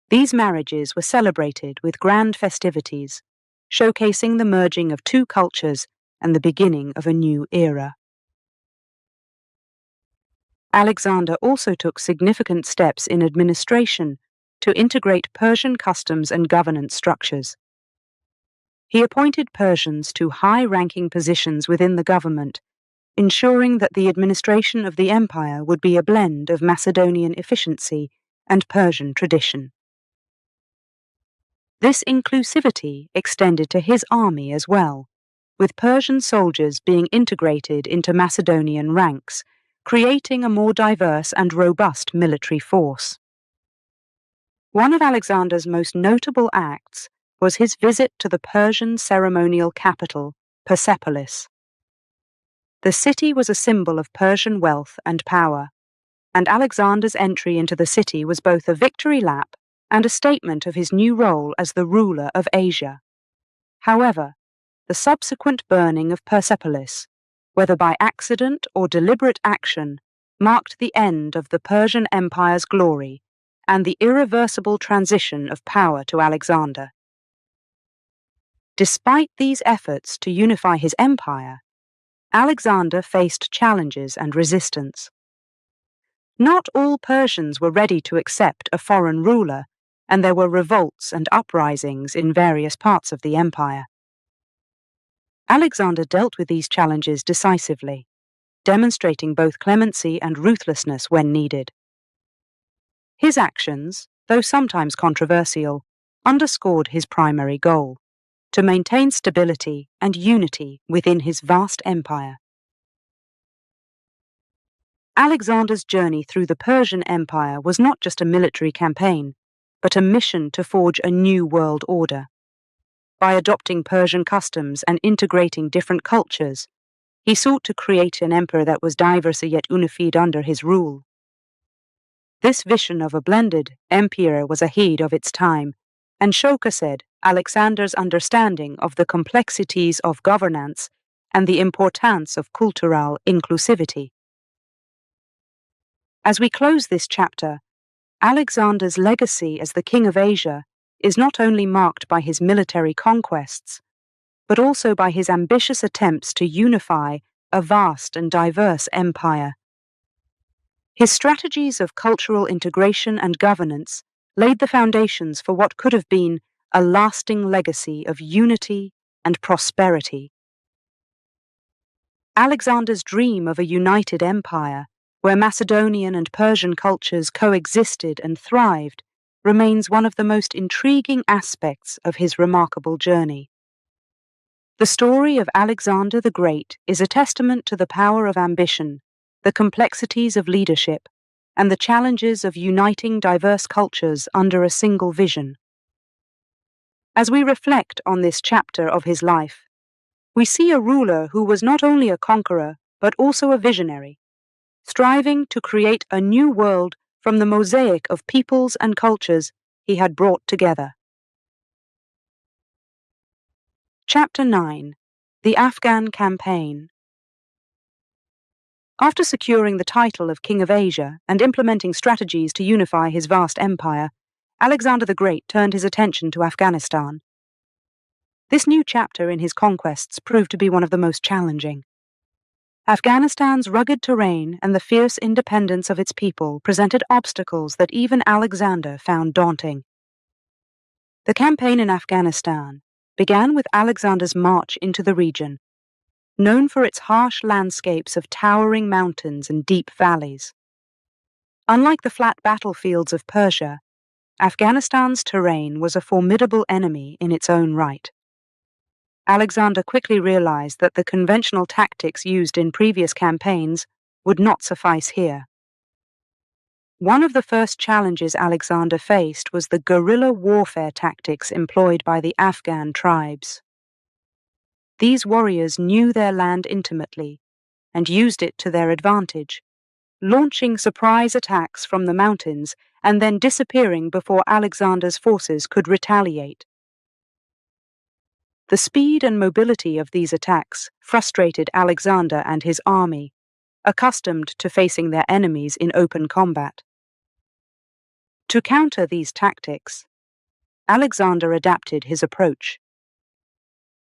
These marriages were celebrated with grand festivities, showcasing the merging of two cultures and the beginning of a new era. Alexander also took significant steps in administration to integrate Persian customs and governance structures. He appointed Persians to high-ranking positions within the government, ensuring that the administration of the empire would be a blend of Macedonian efficiency and Persian tradition. This inclusivity extended to his army as well, with Persian soldiers being integrated into Macedonian ranks, creating a more diverse and robust military force. One of Alexander's most notable acts was his visit to the Persian ceremonial capital, Persepolis. The city was a symbol of Persian wealth and power, and Alexander's entry into the city was both a victory lap and a statement of his new role as the ruler of Asia. However, the subsequent burning of Persepolis, whether by accident or deliberate action, marked the end of the Persian Empire's glory and the irreversible transition of power to Alexander. Despite these efforts to unify his empire, Alexander faced challenges and resistance. Not all Persians were ready to accept a foreign ruler, and there were revolts and uprisings in various parts of the empire. Alexander dealt with these challenges decisively, demonstrating both clemency and ruthlessness when needed. His actions, though sometimes controversial, underscored his primary goal: to maintain stability and unity within his vast empire. Alexander's journey through the Persian Empire was not just a military campaign, but a mission to forge a new world order. By adopting Persian customs and integrating different cultures, he sought to create an empire that was diverse yet unified under his rule. This vision of a blended empire was ahead of its time, and showcased Alexander's understanding of the complexities of governance and the importance of cultural inclusivity. As we close this chapter, Alexander's legacy as the King of Asia is not only marked by his military conquests, but also by his ambitious attempts to unify a vast and diverse empire. His strategies of cultural integration and governance laid the foundations for what could have been a lasting legacy of unity and prosperity. Alexander's dream of a united empire, where Macedonian and Persian cultures coexisted and thrived, remains one of the most intriguing aspects of his remarkable journey. The story of Alexander the Great is a testament to the power of ambition, the complexities of leadership, and the challenges of uniting diverse cultures under a single vision. As we reflect on this chapter of his life, we see a ruler who was not only a conqueror, but also a visionary, striving to create a new world from the mosaic of peoples and cultures he had brought together. Chapter 9: The Afghan Campaign. After securing the title of King of Asia and implementing strategies to unify his vast empire, Alexander the Great turned his attention to Afghanistan. This new chapter in his conquests proved to be one of the most challenging. Afghanistan's rugged terrain and the fierce independence of its people presented obstacles that even Alexander found daunting. The campaign in Afghanistan began with Alexander's march into the region, known for its harsh landscapes of towering mountains and deep valleys. Unlike the flat battlefields of Persia, Afghanistan's terrain was a formidable enemy in its own right. Alexander quickly realized that the conventional tactics used in previous campaigns would not suffice here. One of the first challenges Alexander faced was the guerrilla warfare tactics employed by the Afghan tribes. These warriors knew their land intimately and used it to their advantage, launching surprise attacks from the mountains and then disappearing before Alexander's forces could retaliate. The speed and mobility of these attacks frustrated Alexander and his army, accustomed to facing their enemies in open combat. To counter these tactics, Alexander adapted his approach.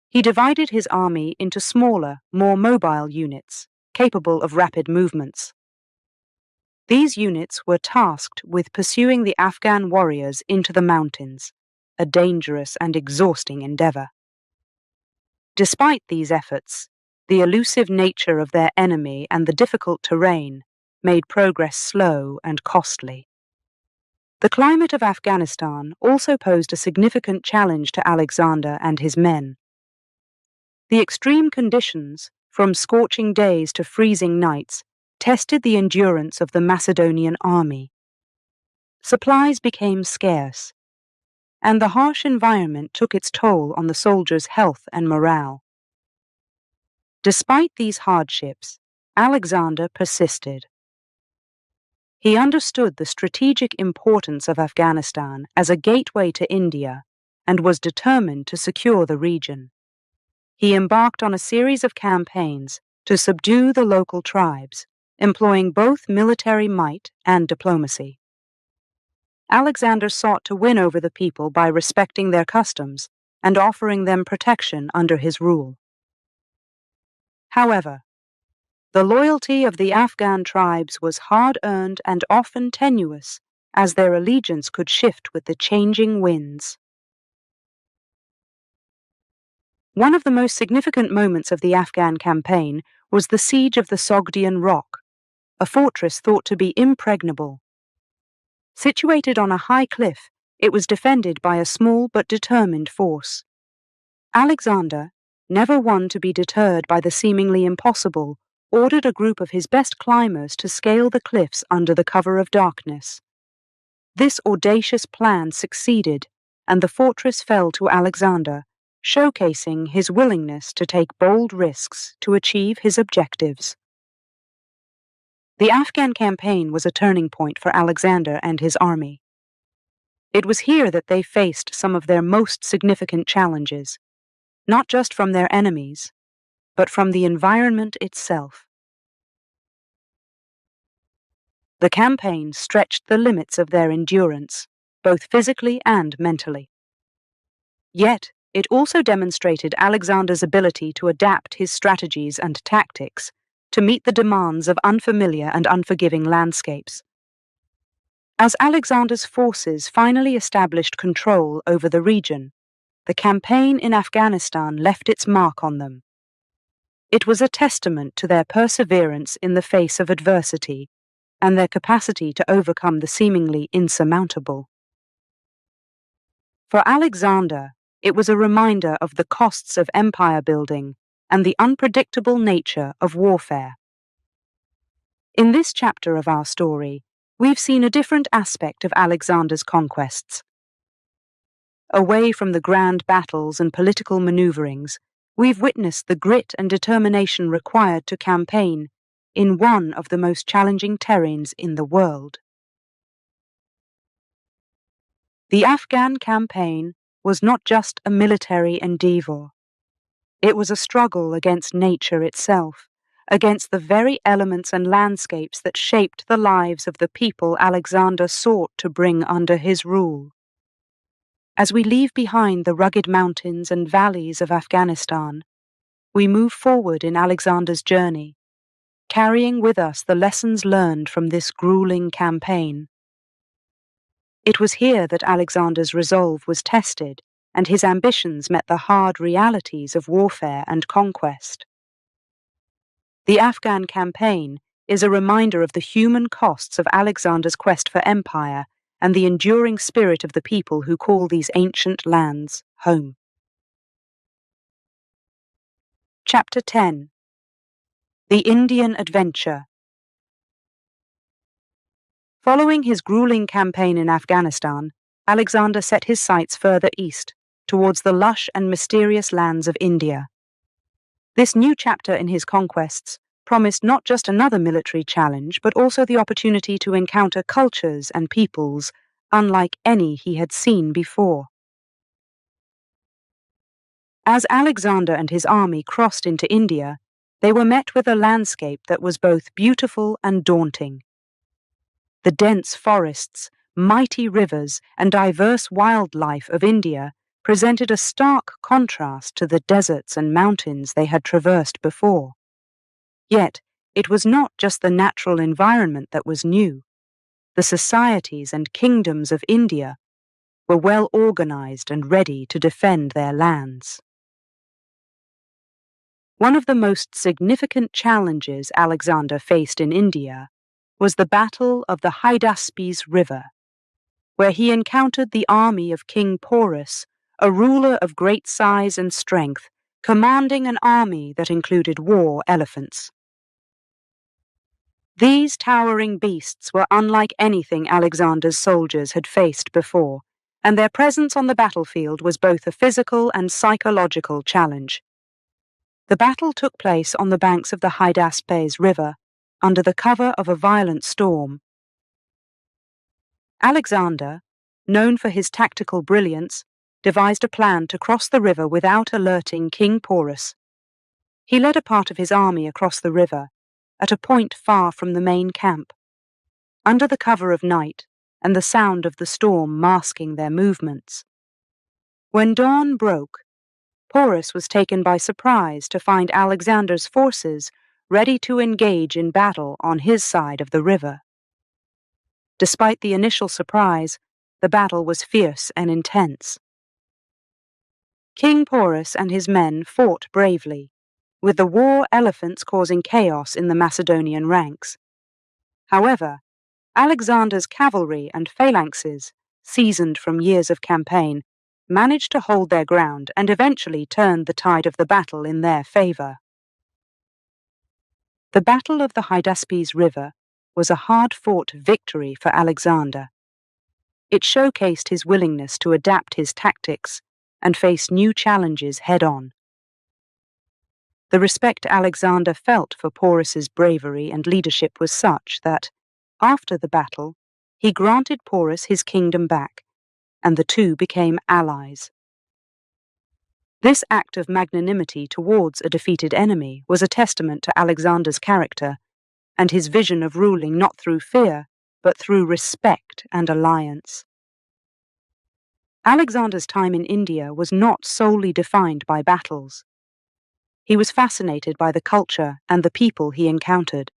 He divided his army into smaller, more mobile units, capable of rapid movements. These units were tasked with pursuing the Afghan warriors into the mountains, a dangerous and exhausting endeavor. Despite these efforts, the elusive nature of their enemy and the difficult terrain made progress slow and costly. The climate of Afghanistan also posed a significant challenge to Alexander and his men. The extreme conditions, from scorching days to freezing nights, tested the endurance of the Macedonian army. Supplies became scarce, and the harsh environment took its toll on the soldiers' health and morale. Despite these hardships, Alexander persisted. He understood the strategic importance of Afghanistan as a gateway to India and was determined to secure the region. He embarked on a series of campaigns to subdue the local tribes, employing both military might and diplomacy. Alexander sought to win over the people by respecting their customs and offering them protection under his rule. However, the loyalty of the Afghan tribes was hard-earned and often tenuous, as their allegiance could shift with the changing winds. One of the most significant moments of the Afghan campaign was the siege of the Sogdian Rock, a fortress thought to be impregnable. Situated on a high cliff, it was defended by a small but determined force. Alexander, never one to be deterred by the seemingly impossible, ordered a group of his best climbers to scale the cliffs under the cover of darkness. This audacious plan succeeded, and the fortress fell to Alexander, showcasing his willingness to take bold risks to achieve his objectives. The Afghan campaign was a turning point for Alexander and his army. It was here that they faced some of their most significant challenges, not just from their enemies, but from the environment itself. The campaign stretched the limits of their endurance, both physically and mentally. Yet, it also demonstrated Alexander's ability to adapt his strategies and tactics to meet the demands of unfamiliar and unforgiving landscapes. As Alexander's forces finally established control over the region, the campaign in Afghanistan left its mark on them. It was a testament to their perseverance in the face of adversity and their capacity to overcome the seemingly insurmountable. For Alexander, it was a reminder of the costs of empire building and the unpredictable nature of warfare. In this chapter of our story, we've seen a different aspect of Alexander's conquests. Away from the grand battles and political maneuverings, we've witnessed the grit and determination required to campaign in one of the most challenging terrains in the world. The Afghan campaign was not just a military endeavor. It was a struggle against nature itself, against the very elements and landscapes that shaped the lives of the people Alexander sought to bring under his rule. As we leave behind the rugged mountains and valleys of Afghanistan, we move forward in Alexander's journey, carrying with us the lessons learned from this grueling campaign. It was here that Alexander's resolve was tested and his ambitions met the hard realities of warfare and conquest. The Afghan campaign is a reminder of the human costs of Alexander's quest for empire and the enduring spirit of the people who call these ancient lands home. Chapter 10. The Indian Adventure. Following his grueling campaign in Afghanistan, Alexander set his sights further east, towards the lush and mysterious lands of India. This new chapter in his conquests promised not just another military challenge, but also the opportunity to encounter cultures and peoples unlike any he had seen before. As Alexander and his army crossed into India, they were met with a landscape that was both beautiful and daunting. The dense forests, mighty rivers, and diverse wildlife of India presented a stark contrast to the deserts and mountains they had traversed before. Yet, it was not just the natural environment that was new. The societies and kingdoms of India were well organized and ready to defend their lands. One of the most significant challenges Alexander faced in India was the Battle of the Hydaspes River, where he encountered the army of King Porus, a ruler of great size and strength, commanding an army that included war elephants. These towering beasts were unlike anything Alexander's soldiers had faced before, and their presence on the battlefield was both a physical and psychological challenge. The battle took place on the banks of the Hydaspes River, under the cover of a violent storm. Alexander, known for his tactical brilliance, devised a plan to cross the river without alerting King Porus. He led a part of his army across the river, at a point far from the main camp. Under the cover of night, and the sound of the storm masking their movements. When dawn broke, Porus was taken by surprise to find Alexander's forces ready to engage in battle on his side of the river. Despite the initial surprise, the battle was fierce and intense. King Porus and his men fought bravely, with the war elephants causing chaos in the Macedonian ranks. However, Alexander's cavalry and phalanxes, seasoned from years of campaign, managed to hold their ground and eventually turned the tide of the battle in their favor. The Battle of the Hydaspes River was a hard-fought victory for Alexander. It showcased his willingness to adapt his tactics and face new challenges head-on. The respect Alexander felt for Porus's bravery and leadership was such that, after the battle, he granted Porus his kingdom back, and the two became allies. This act of magnanimity towards a defeated enemy was a testament to Alexander's character and his vision of ruling not through fear, but through respect and alliance. Alexander's time in India was not solely defined by battles. He was fascinated by the culture and the people he encountered.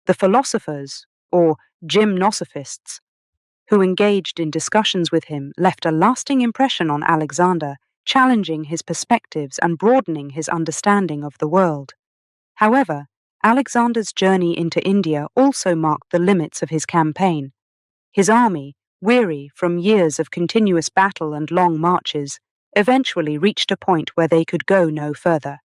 The philosophers, or gymnosophists, who engaged in discussions with him left a lasting impression on Alexander, challenging his perspectives and broadening his understanding of the world. However, Alexander's journey into India also marked the limits of his campaign. His army, weary from years of continuous battle and long marches, eventually reached a point where they could go no further.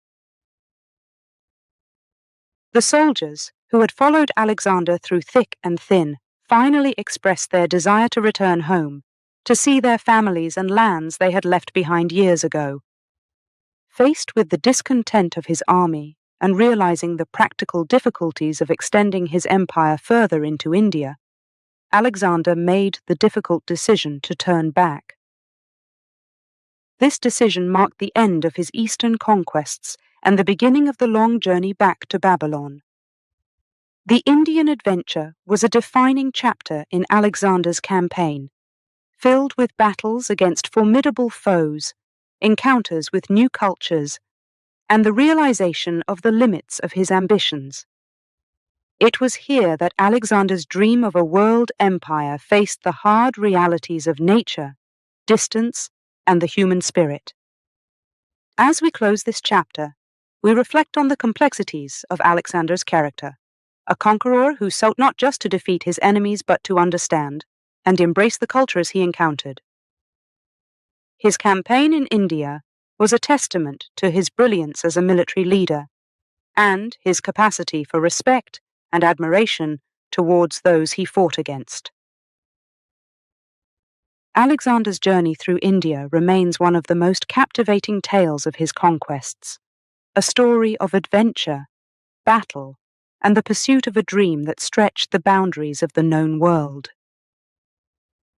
The soldiers, who had followed Alexander through thick and thin, finally expressed their desire to return home, to see their families and lands they had left behind years ago. Faced with the discontent of his army and realizing the practical difficulties of extending his empire further into India, Alexander made the difficult decision to turn back. This decision marked the end of his eastern conquests and the beginning of the long journey back to Babylon. The Indian adventure was a defining chapter in Alexander's campaign, filled with battles against formidable foes, encounters with new cultures, and the realization of the limits of his ambitions. It was here that Alexander's dream of a world empire faced the hard realities of nature, distance, and the human spirit. As we close this chapter, we reflect on the complexities of Alexander's character, a conqueror who sought not just to defeat his enemies but to understand and embrace the cultures he encountered. His campaign in India was a testament to his brilliance as a military leader and his capacity for respect and admiration towards those he fought against. Alexander's journey through India remains one of the most captivating tales of his conquests, a story of adventure, battle, and the pursuit of a dream that stretched the boundaries of the known world.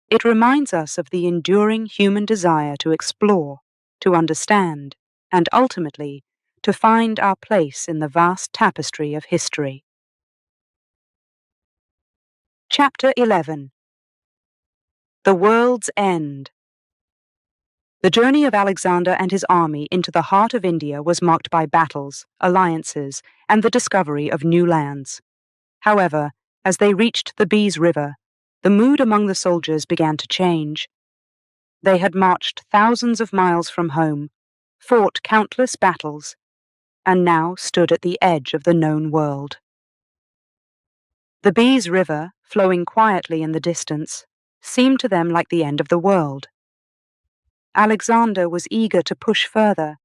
It reminds us of the enduring human desire to explore, to understand, and ultimately to find our place in the vast tapestry of history. Chapter 11. The World's End. The journey of Alexander and his army into the heart of India was marked by battles, alliances, and the discovery of new lands. However, as they reached the Beas River, the mood among the soldiers began to change. They had marched thousands of miles from home, fought countless battles, and now stood at the edge of the known world. The Beas River, flowing quietly in the distance, seemed to them like the end of the world. Alexander was eager to push further,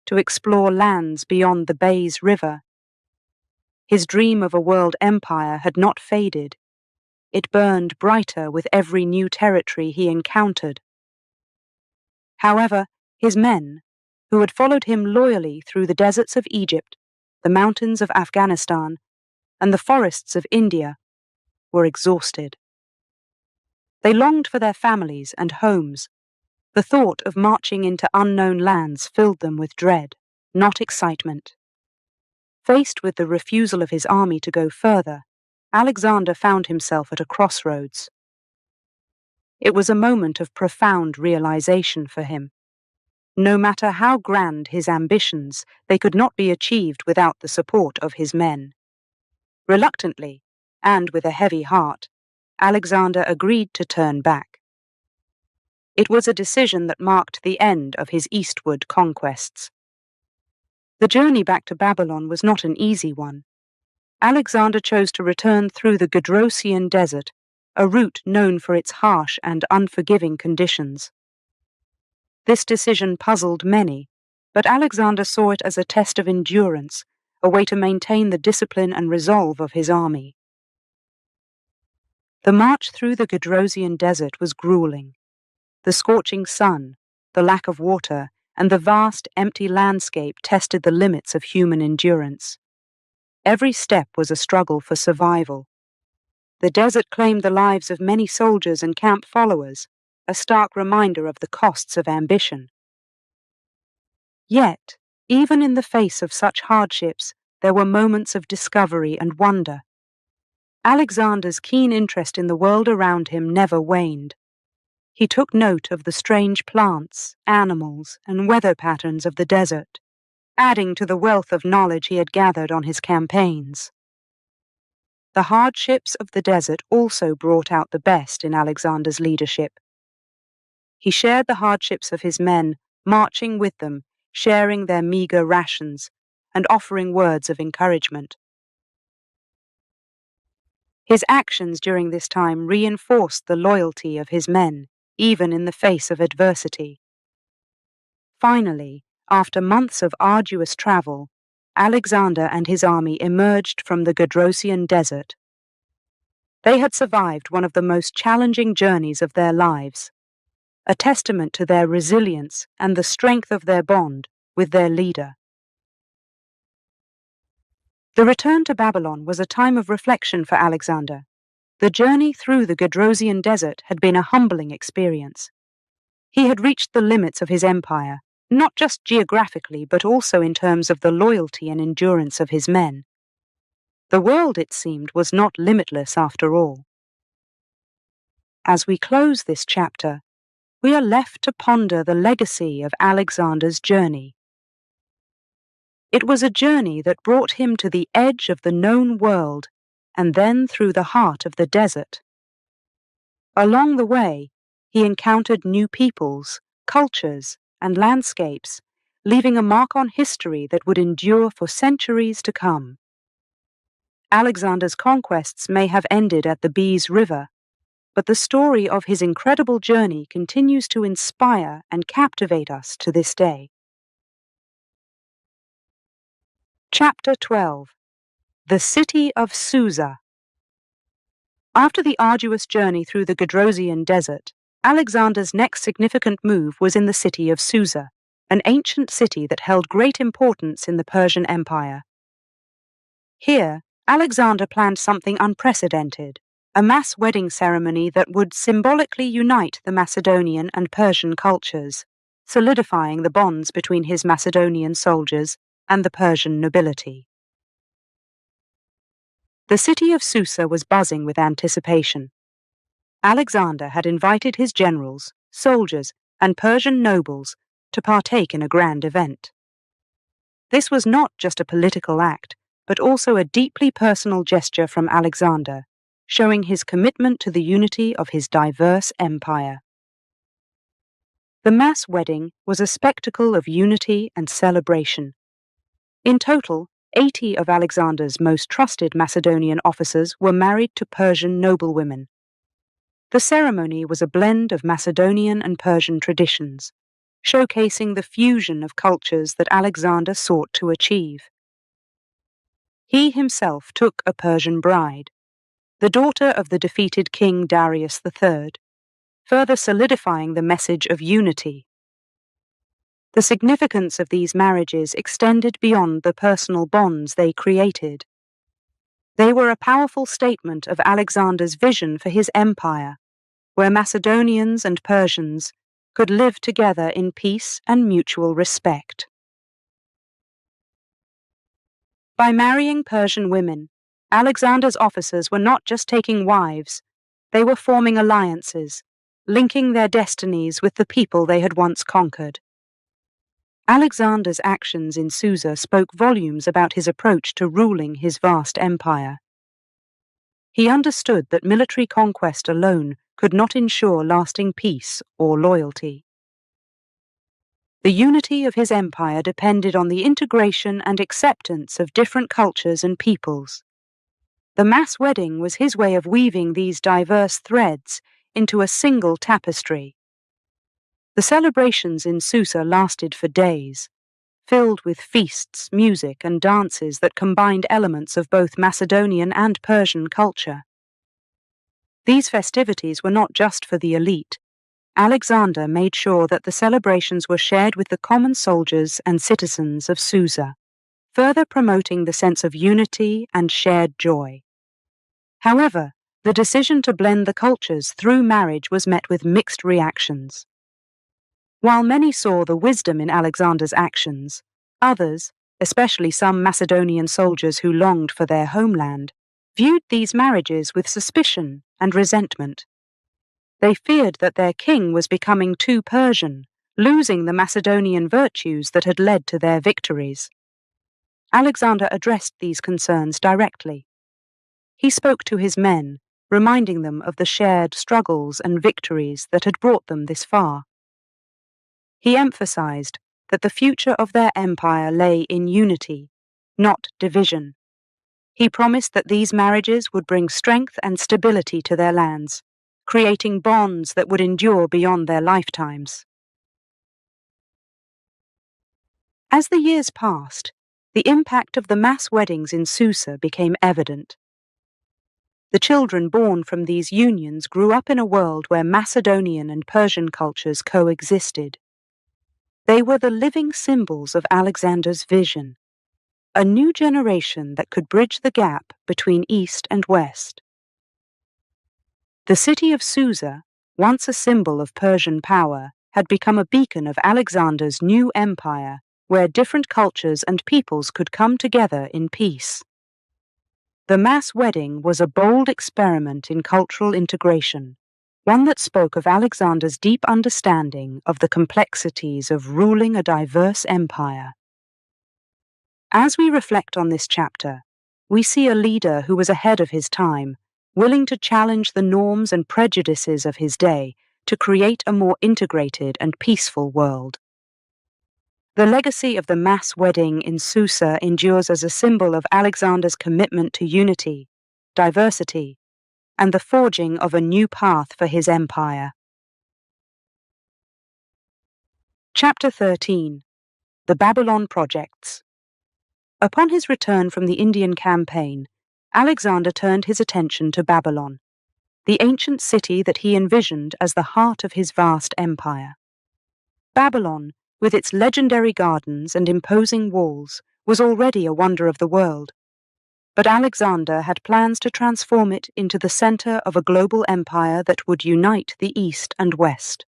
to explore lands beyond the Beas River. His dream of a world empire had not faded. It burned brighter with every new territory he encountered. However, his men, who had followed him loyally through the deserts of Egypt, the mountains of Afghanistan, and the forests of India, were exhausted. They longed for their families and homes. The thought of marching into unknown lands filled them with dread, not excitement. Faced with the refusal of his army to go further, Alexander found himself at a crossroads. It was a moment of profound realization for him. No matter how grand his ambitions, they could not be achieved without the support of his men. Reluctantly, and with a heavy heart, Alexander agreed to turn back. It was a decision that marked the end of his eastward conquests. The journey back to Babylon was not an easy one. Alexander chose to return through the Gedrosian desert, a route known for its harsh and unforgiving conditions. This decision puzzled many, but Alexander saw it as a test of endurance, a way to maintain the discipline and resolve of his army. The march through the Gedrosian desert was grueling. The scorching sun, the lack of water, and the vast, empty landscape tested the limits of human endurance. Every step was a struggle for survival. The desert claimed the lives of many soldiers and camp followers, a stark reminder of the costs of ambition. Yet, even in the face of such hardships, there were moments of discovery and wonder. Alexander's keen interest in the world around him never waned. He took note of the strange plants, animals, and weather patterns of the desert, adding to the wealth of knowledge he had gathered on his campaigns. The hardships of the desert also brought out the best in Alexander's leadership. He shared the hardships of his men, marching with them, sharing their meager rations, and offering words of encouragement. His actions during this time reinforced the loyalty of his men, even in the face of adversity. Finally, after months of arduous travel, Alexander and his army emerged from the Gedrosian desert. They had survived one of the most challenging journeys of their lives, a testament to their resilience and the strength of their bond with their leader. The return to Babylon was a time of reflection for Alexander. The journey through the Gedrosian desert had been a humbling experience. He had reached the limits of his empire, not just geographically but also in terms of the loyalty and endurance of his men. The world, it seemed, was not limitless after all. As we close this chapter, we are left to ponder the legacy of Alexander's journey. It was a journey that brought him to the edge of the known world and then through the heart of the desert. Along the way, he encountered new peoples, cultures, and landscapes, leaving a mark on history that would endure for centuries to come. Alexander's conquests may have ended at the Bees River, but the story of his incredible journey continues to inspire and captivate us to this day. Chapter 12. The City of Susa. After the arduous journey through the Gedrosian desert, Alexander's next significant move was in the city of Susa, an ancient city that held great importance in the Persian Empire. Here, Alexander planned something unprecedented, a mass wedding ceremony that would symbolically unite the Macedonian and Persian cultures, solidifying the bonds between his Macedonian soldiers and the Persian nobility. The city of Susa was buzzing with anticipation. Alexander had invited his generals, soldiers, and Persian nobles to partake in a grand event. This was not just a political act, but also a deeply personal gesture from Alexander, showing his commitment to the unity of his diverse empire. The mass wedding was a spectacle of unity and celebration. In total, 80 of Alexander's most trusted Macedonian officers were married to Persian noblewomen. The ceremony was a blend of Macedonian and Persian traditions, showcasing the fusion of cultures that Alexander sought to achieve. He himself took a Persian bride, the daughter of the defeated King Darius III, further solidifying the message of unity. The significance of these marriages extended beyond the personal bonds they created. They were a powerful statement of Alexander's vision for his empire, where Macedonians and Persians could live together in peace and mutual respect. By marrying Persian women, Alexander's officers were not just taking wives, they were forming alliances, linking their destinies with the people they had once conquered. Alexander's actions in Susa spoke volumes about his approach to ruling his vast empire. He understood that military conquest alone could not ensure lasting peace or loyalty. The unity of his empire depended on the integration and acceptance of different cultures and peoples. The mass wedding was his way of weaving these diverse threads into a single tapestry. The celebrations in Susa lasted for days, filled with feasts, music, and dances that combined elements of both Macedonian and Persian culture. These festivities were not just for the elite. Alexander made sure that the celebrations were shared with the common soldiers and citizens of Susa, further promoting the sense of unity and shared joy. However, the decision to blend the cultures through marriage was met with mixed reactions. While many saw the wisdom in Alexander's actions, others, especially some Macedonian soldiers who longed for their homeland, viewed these marriages with suspicion and resentment. They feared that their king was becoming too Persian, losing the Macedonian virtues that had led to their victories. Alexander addressed these concerns directly. He spoke to his men, reminding them of the shared struggles and victories that had brought them this far. He emphasized that the future of their empire lay in unity, not division. He promised that these marriages would bring strength and stability to their lands, creating bonds that would endure beyond their lifetimes. As the years passed, the impact of the mass weddings in Susa became evident. The children born from these unions grew up in a world where Macedonian and Persian cultures coexisted. They were the living symbols of Alexander's vision, a new generation that could bridge the gap between East and West. The city of Susa, once a symbol of Persian power, had become a beacon of Alexander's new empire, where different cultures and peoples could come together in peace. The mass wedding was a bold experiment in cultural integration, one that spoke of Alexander's deep understanding of the complexities of ruling a diverse empire. As we reflect on this chapter, we see a leader who was ahead of his time, willing to challenge the norms and prejudices of his day to create a more integrated and peaceful world. The legacy of the mass wedding in Susa endures as a symbol of Alexander's commitment to unity, diversity, and the forging of a new path for his empire. Chapter 13. The Babylon Projects. Upon his return from the Indian campaign, Alexander turned his attention to Babylon, the ancient city that he envisioned as the heart of his vast empire. Babylon, with its legendary gardens and imposing walls, was already a wonder of the world. But Alexander had plans to transform it into the center of a global empire that would unite the East and West.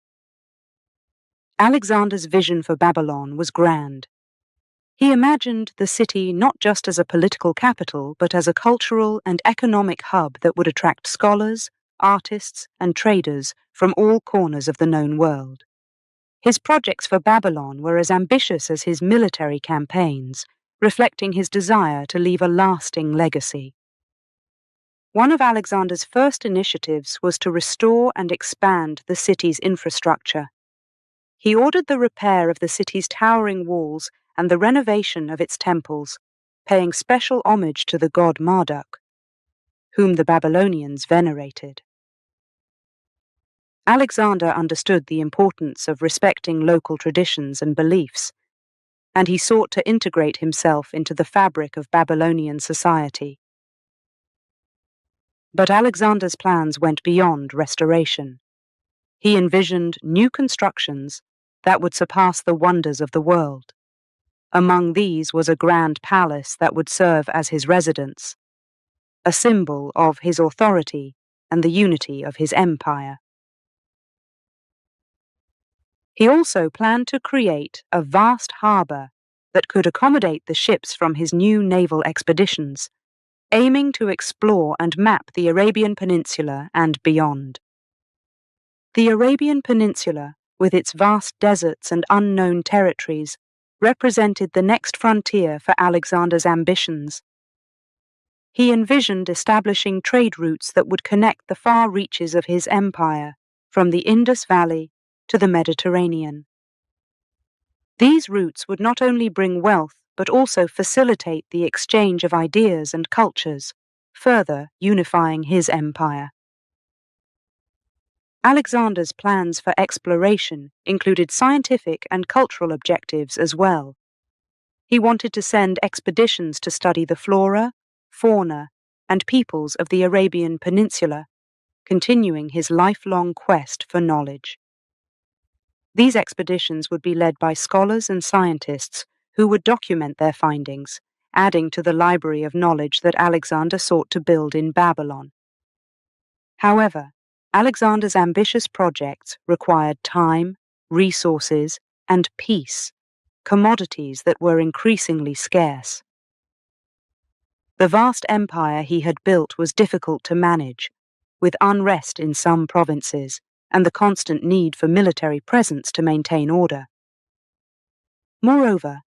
Alexander's vision for Babylon was grand. He imagined the city not just as a political capital, but as a cultural and economic hub that would attract scholars, artists, and traders from all corners of the known world. His projects for Babylon were as ambitious as his military campaigns, reflecting his desire to leave a lasting legacy. One of Alexander's first initiatives was to restore and expand the city's infrastructure. He ordered the repair of the city's towering walls and the renovation of its temples, paying special homage to the god Marduk, whom the Babylonians venerated. Alexander understood the importance of respecting local traditions and beliefs, and he sought to integrate himself into the fabric of Babylonian society. But Alexander's plans went beyond restoration. He envisioned new constructions that would surpass the wonders of the world. Among these was a grand palace that would serve as his residence, a symbol of his authority and the unity of his empire. He also planned to create a vast harbor that could accommodate the ships from his new naval expeditions, aiming to explore and map the Arabian Peninsula and beyond. The Arabian Peninsula, with its vast deserts and unknown territories, represented the next frontier for Alexander's ambitions. He envisioned establishing trade routes that would connect the far reaches of his empire, from the Indus Valley to the Mediterranean. These routes would not only bring wealth, but also facilitate the exchange of ideas and cultures, further unifying his empire. Alexander's plans for exploration included scientific and cultural objectives as well. He wanted to send expeditions to study the flora, fauna, and peoples of the Arabian Peninsula, continuing his lifelong quest for knowledge. These expeditions would be led by scholars and scientists who would document their findings, adding to the library of knowledge that Alexander sought to build in Babylon. However, Alexander's ambitious projects required time, resources, and peace, commodities that were increasingly scarce. The vast empire he had built was difficult to manage, with unrest in some provinces and the constant need for military presence to maintain order. Moreover,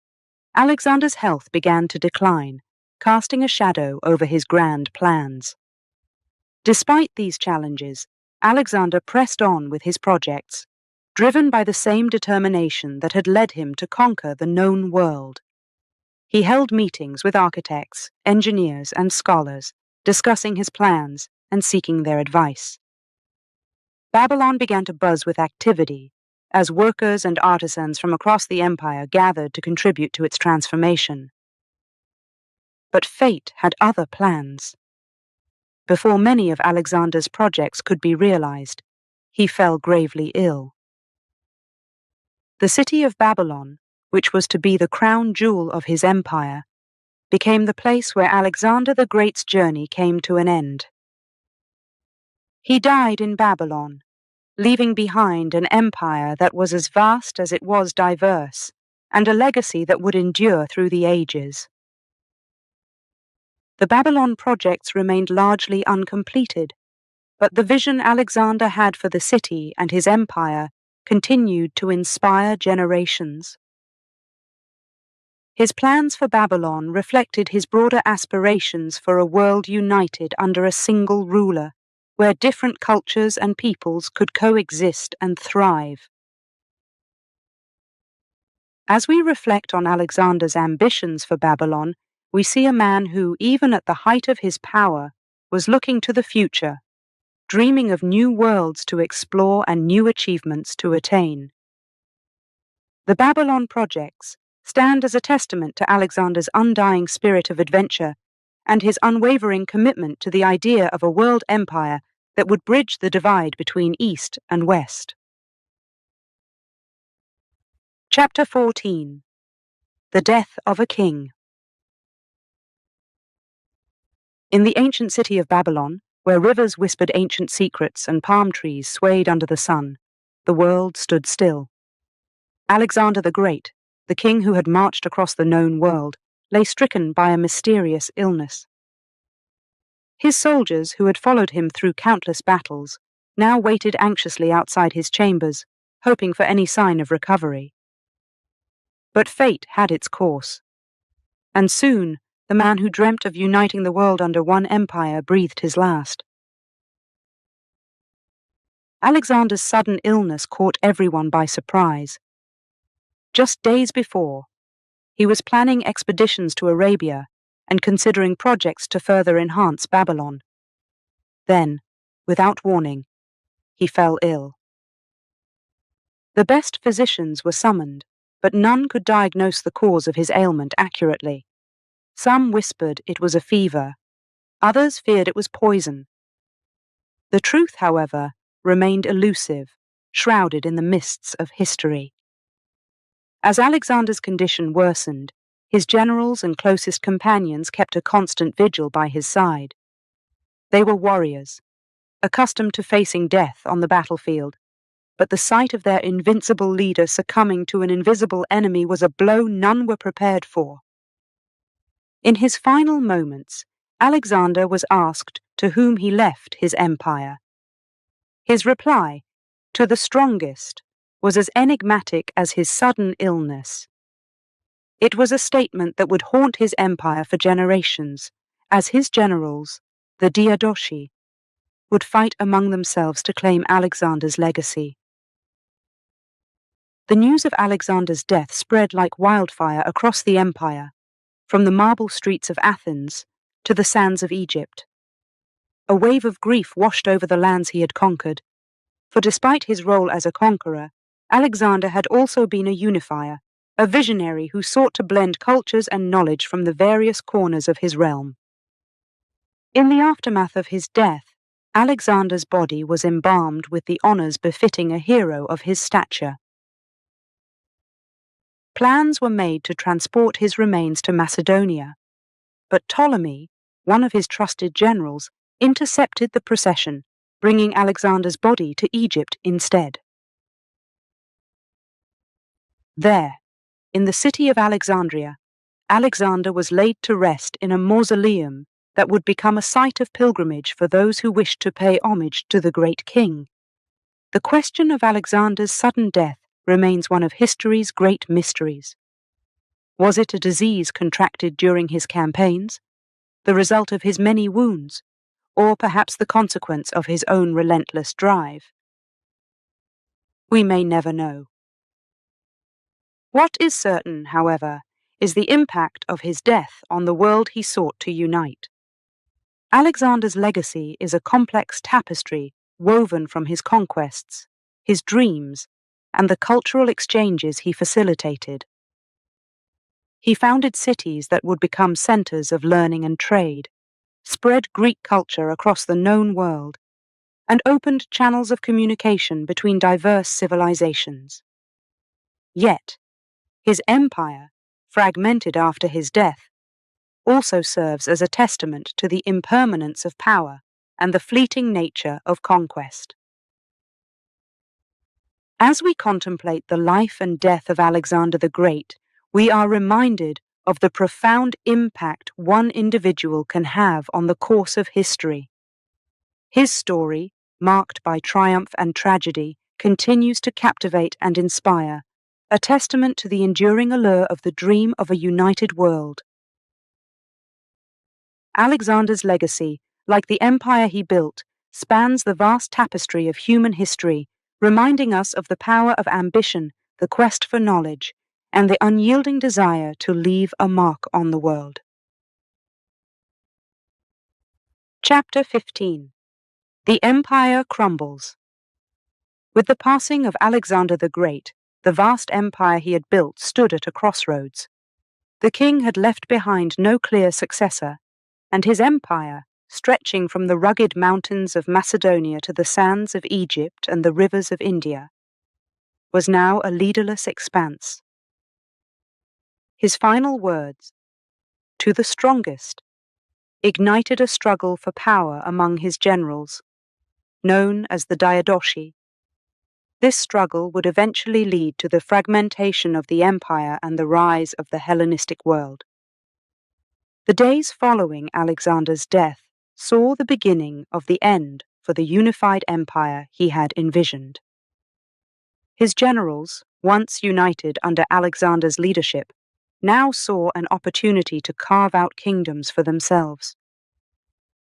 Alexander's health began to decline, casting a shadow over his grand plans. Despite these challenges, Alexander pressed on with his projects, driven by the same determination that had led him to conquer the known world. He held meetings with architects, engineers, and scholars, discussing his plans and seeking their advice. Babylon began to buzz with activity as workers and artisans from across the empire gathered to contribute to its transformation. But fate had other plans. Before many of Alexander's projects could be realized, he fell gravely ill. The city of Babylon, which was to be the crown jewel of his empire, became the place where Alexander the Great's journey came to an end. He died in Babylon, leaving behind an empire that was as vast as it was diverse, and a legacy that would endure through the ages. The Babylon projects remained largely uncompleted, but the vision Alexander had for the city and his empire continued to inspire generations. His plans for Babylon reflected his broader aspirations for a world united under a single ruler, where different cultures and peoples could coexist and thrive. As we reflect on Alexander's ambitions for Babylon, we see a man who, even at the height of his power, was looking to the future, dreaming of new worlds to explore and new achievements to attain. The Babylon projects stand as a testament to Alexander's undying spirit of adventure and his unwavering commitment to the idea of a world empire that would bridge the divide between East and West. Chapter 14. The Death of a King. In the ancient city of Babylon, where rivers whispered ancient secrets and palm trees swayed under the sun, the world stood still. Alexander the Great, the king who had marched across the known world, lay stricken by a mysterious illness. His soldiers, who had followed him through countless battles, now waited anxiously outside his chambers, hoping for any sign of recovery. But fate had its course, and soon the man who dreamt of uniting the world under one empire breathed his last. Alexander's sudden illness caught everyone by surprise. Just days before, he was planning expeditions to Arabia and considering projects to further enhance Babylon. Then, without warning, he fell ill. The best physicians were summoned, but none could diagnose the cause of his ailment accurately. Some whispered it was a fever, others feared it was poison. The truth, however, remained elusive, shrouded in the mists of history. As Alexander's condition worsened, his generals and closest companions kept a constant vigil by his side. They were warriors, accustomed to facing death on the battlefield, but the sight of their invincible leader succumbing to an invisible enemy was a blow none were prepared for. In his final moments, Alexander was asked to whom he left his empire. His reply, "To the strongest," was as enigmatic as his sudden illness. It was a statement that would haunt his empire for generations, as his generals, the Diadochi, would fight among themselves to claim Alexander's legacy. The news of Alexander's death spread like wildfire across the empire, from the marble streets of Athens to the sands of Egypt. a wave of grief washed over the lands he had conquered. For despite his role as a conqueror, Alexander had also been a unifier, a visionary who sought to blend cultures and knowledge from the various corners of his realm. In the aftermath of his death, Alexander's body was embalmed with the honors befitting a hero of his stature. Plans were made to transport his remains to Macedonia, but Ptolemy, one of his trusted generals, intercepted the procession, bringing Alexander's body to Egypt instead. There, in the city of Alexandria, Alexander was laid to rest in a mausoleum that would become a site of pilgrimage for those who wished to pay homage to the great king. The question of Alexander's sudden death remains one of history's great mysteries. Was it a disease contracted during his campaigns, the result of his many wounds, or perhaps the consequence of his own relentless drive? We may never know. What is certain, however, is the impact of his death on the world he sought to unite. Alexander's legacy is a complex tapestry woven from his conquests, his dreams, and the cultural exchanges he facilitated. He founded cities that would become centers of learning and trade, spread Greek culture across the known world, and opened channels of communication between diverse civilizations. Yet, his empire, fragmented after his death, also serves as a testament to the impermanence of power and the fleeting nature of conquest. As we contemplate the life and death of Alexander the Great, we are reminded of the profound impact one individual can have on the course of history. His story, marked by triumph and tragedy, continues to captivate and inspire, a testament to the enduring allure of the dream of a united world. Alexander's legacy, like the empire he built, spans the vast tapestry of human history, reminding us of the power of ambition, the quest for knowledge, and the unyielding desire to leave a mark on the world. Chapter 15. The Empire Crumbles. With the passing of Alexander the Great, the vast empire he had built stood at a crossroads. The king had left behind no clear successor, and his empire, stretching from the rugged mountains of Macedonia to the sands of Egypt and the rivers of India, was now a leaderless expanse. His final words, "To the strongest," ignited a struggle for power among his generals, known as the Diadochi. This struggle would eventually lead to the fragmentation of the empire and the rise of the Hellenistic world. The days following Alexander's death saw the beginning of the end for the unified empire he had envisioned. His generals, once united under Alexander's leadership, now saw an opportunity to carve out kingdoms for themselves.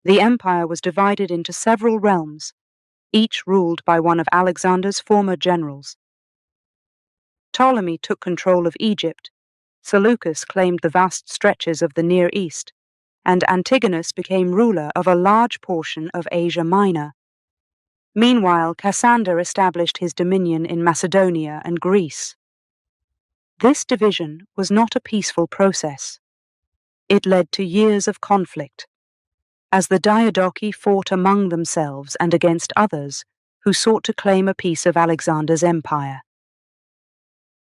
The empire was divided into several realms, each ruled by one of Alexander's former generals. Ptolemy took control of Egypt, Seleucus claimed the vast stretches of the Near East, and Antigonus became ruler of a large portion of Asia Minor. Meanwhile, Cassander established his dominion in Macedonia and Greece. This division was not a peaceful process. It led to years of conflict, as the Diadochi fought among themselves and against others who sought to claim a piece of Alexander's empire.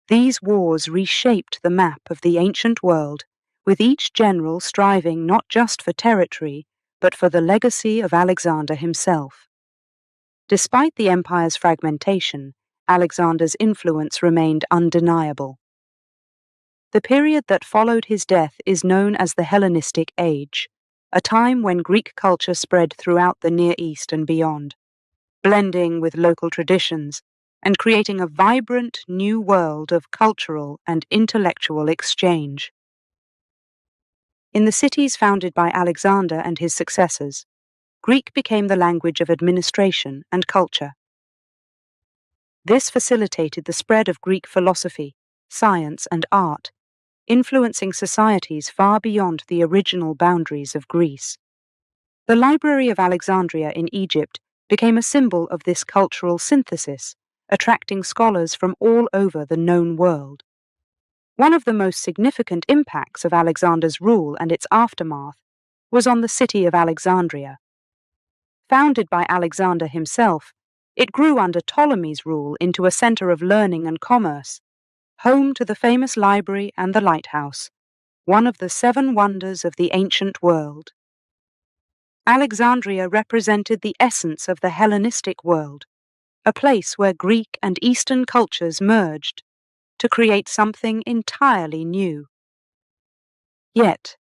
These wars reshaped the map of the ancient world, with each general striving not just for territory, but for the legacy of Alexander himself. Despite the empire's fragmentation, Alexander's influence remained undeniable. The period that followed his death is known as the Hellenistic Age, a time when Greek culture spread throughout the Near East and beyond, blending with local traditions and creating a vibrant new world of cultural and intellectual exchange. In the cities founded by Alexander and his successors, Greek became the language of administration and culture. This facilitated the spread of Greek philosophy, science, and art, influencing societies far beyond the original boundaries of Greece. The Library of Alexandria in Egypt became a symbol of this cultural synthesis, attracting scholars from all over the known world. One of the most significant impacts of Alexander's rule and its aftermath was on the city of Alexandria. Founded by Alexander himself, it grew under Ptolemy's rule into a center of learning and commerce, home to the famous library and the lighthouse, one of the 7 wonders of the ancient world. Alexandria represented the essence of the Hellenistic world, a place where Greek and Eastern cultures merged to create something entirely new. Yet,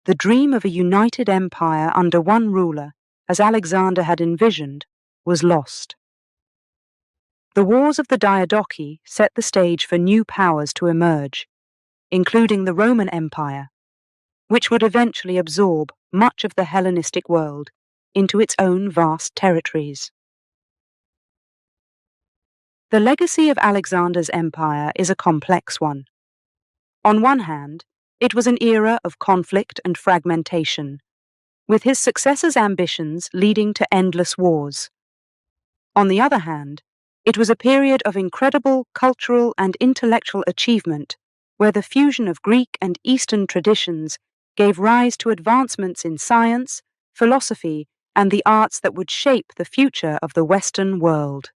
the dream of a united empire under one ruler, as Alexander had envisioned, was lost. The wars of the Diadochi set the stage for new powers to emerge, including the Roman Empire, which would eventually absorb much of the Hellenistic world into its own vast territories. The legacy of Alexander's empire is a complex one. On one hand, it was an era of conflict and fragmentation, with his successors' ambitions leading to endless wars. On the other hand, it was a period of incredible cultural and intellectual achievement, where the fusion of Greek and Eastern traditions gave rise to advancements in science, philosophy, and the arts that would shape the future of the Western world.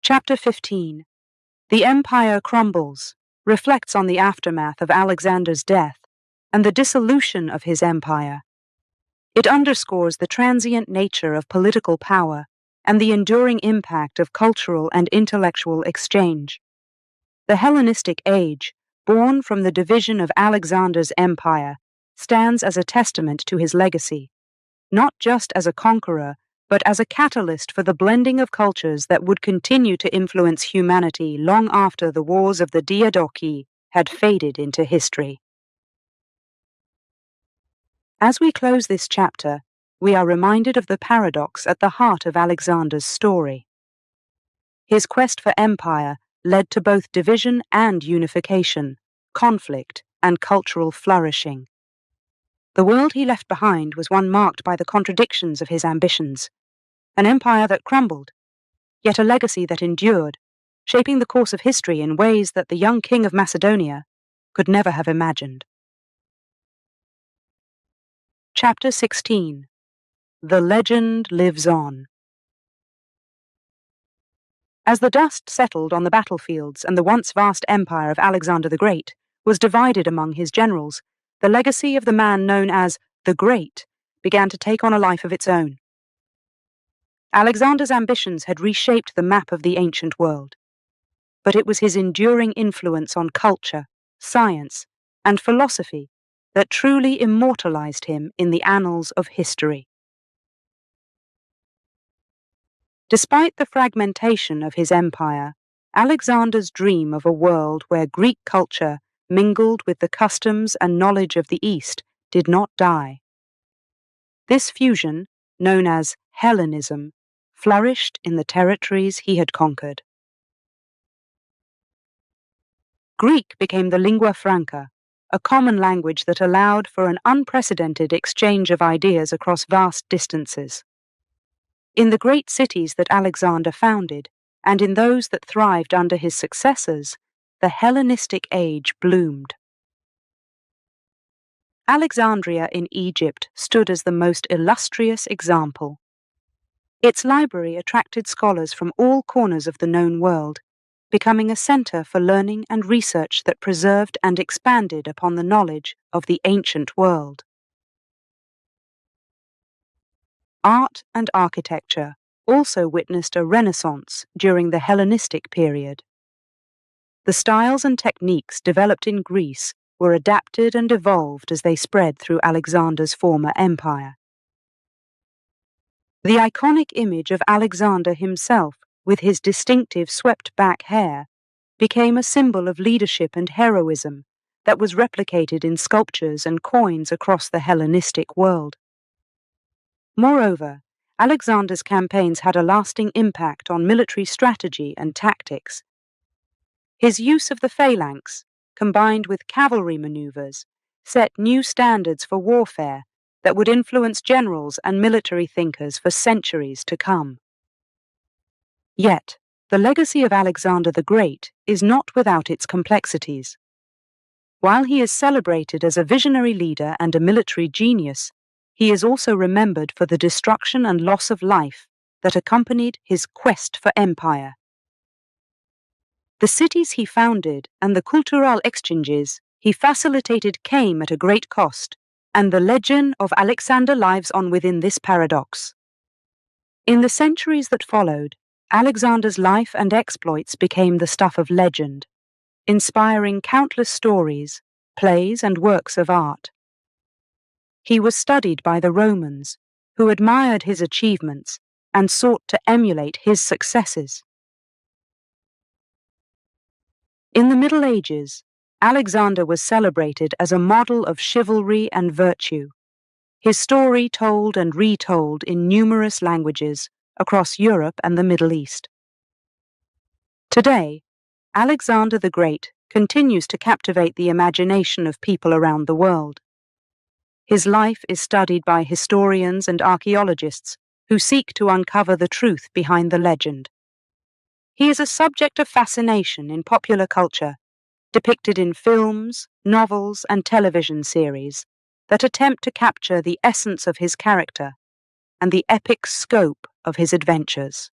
Chapter 15. The Empire Crumbles reflects on the aftermath of Alexander's death and the dissolution of his empire. It underscores the transient nature of political power and the enduring impact of cultural and intellectual exchange. The Hellenistic age, born from the division of Alexander's empire, stands as a testament to his legacy, not just as a conqueror, but as a catalyst for the blending of cultures that would continue to influence humanity long after the wars of the Diadochi had faded into history. As we close this chapter, we are reminded of the paradox at the heart of Alexander's story. His quest for empire led to both division and unification, conflict and cultural flourishing. The world he left behind was one marked by the contradictions of his ambitions, an empire that crumbled, yet a legacy that endured, shaping the course of history in ways that the young king of Macedonia could never have imagined. Chapter 16. The Legend Lives On. As the dust settled on the battlefields and the once vast empire of Alexander the Great was divided among his generals, the legacy of the man known as the Great began to take on a life of its own. Alexander's ambitions had reshaped the map of the ancient world, but it was his enduring influence on culture, science, and philosophy that truly immortalized him in the annals of history. Despite the fragmentation of his empire, Alexander's dream of a world where Greek culture mingled with the customs and knowledge of the East did not die. This fusion, known as Hellenism, flourished in the territories he had conquered. Greek became the lingua franca, a common language that allowed for an unprecedented exchange of ideas across vast distances. In the great cities that Alexander founded, and in those that thrived under his successors, the Hellenistic age bloomed. Alexandria in Egypt stood as the most illustrious example. Its library attracted scholars from all corners of the known world, becoming a center for learning and research that preserved and expanded upon the knowledge of the ancient world. Art and architecture also witnessed a renaissance during the Hellenistic period. The styles and techniques developed in Greece were adapted and evolved as they spread through Alexander's former empire. The iconic image of Alexander himself, with his distinctive swept-back hair, became a symbol of leadership and heroism that was replicated in sculptures and coins across the Hellenistic world. Moreover, Alexander's campaigns had a lasting impact on military strategy and tactics. His use of the phalanx, combined with cavalry maneuvers, set new standards for warfare that would influence generals and military thinkers for centuries to come. Yet, the legacy of Alexander the Great is not without its complexities. While he is celebrated as a visionary leader and a military genius, he is also remembered for the destruction and loss of life that accompanied his quest for empire. The cities he founded and the cultural exchanges he facilitated came at a great cost, and the legend of Alexander lives on within this paradox. In the centuries that followed, Alexander's life and exploits became the stuff of legend, inspiring countless stories, plays, and works of art. He was studied by the Romans, who admired his achievements and sought to emulate his successes. In the Middle Ages, Alexander was celebrated as a model of chivalry and virtue, his story told and retold in numerous languages across Europe and the Middle East. Today, Alexander the Great continues to captivate the imagination of people around the world. His life is studied by historians and archaeologists who seek to uncover the truth behind the legend. He is a subject of fascination in popular culture, depicted in films, novels, and television series that attempt to capture the essence of his character and the epic scope of his adventures.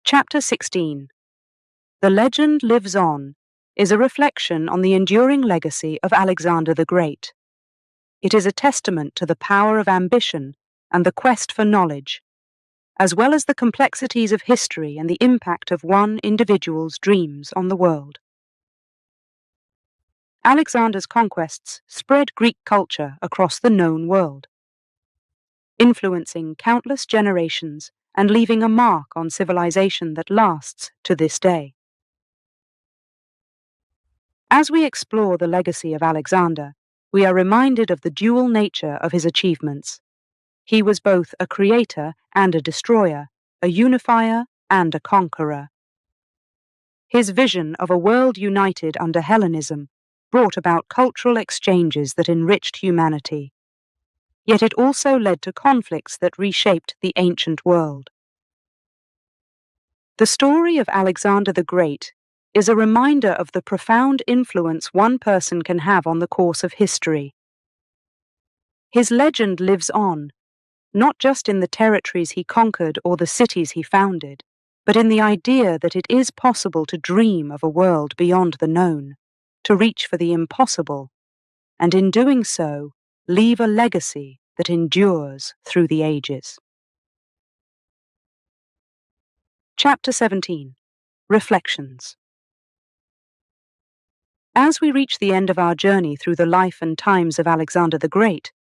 Chapter 16. The Legend Lives On is a reflection on the enduring legacy of Alexander the Great. It is a testament to the power of ambition and the quest for knowledge, as well as the complexities of history and the impact of one individual's dreams on the world. Alexander's conquests spread Greek culture across the known world, influencing countless generations and leaving a mark on civilization that lasts to this day. As we explore the legacy of Alexander, we are reminded of the dual nature of his achievements. He was both a creator and a destroyer, a unifier and a conqueror. His vision of a world united under Hellenism brought about cultural exchanges that enriched humanity. Yet it also led to conflicts that reshaped the ancient world. The story of Alexander the Great is a reminder of the profound influence one person can have on the course of history. His legend lives on, not just in the territories he conquered or the cities he founded, but in the idea that it is possible to dream of a world beyond the known, to reach for the impossible, and in doing so, leave a legacy that endures through the ages. Chapter 17. Reflections. As we reach the end of our journey through the life and times of Alexander the Great,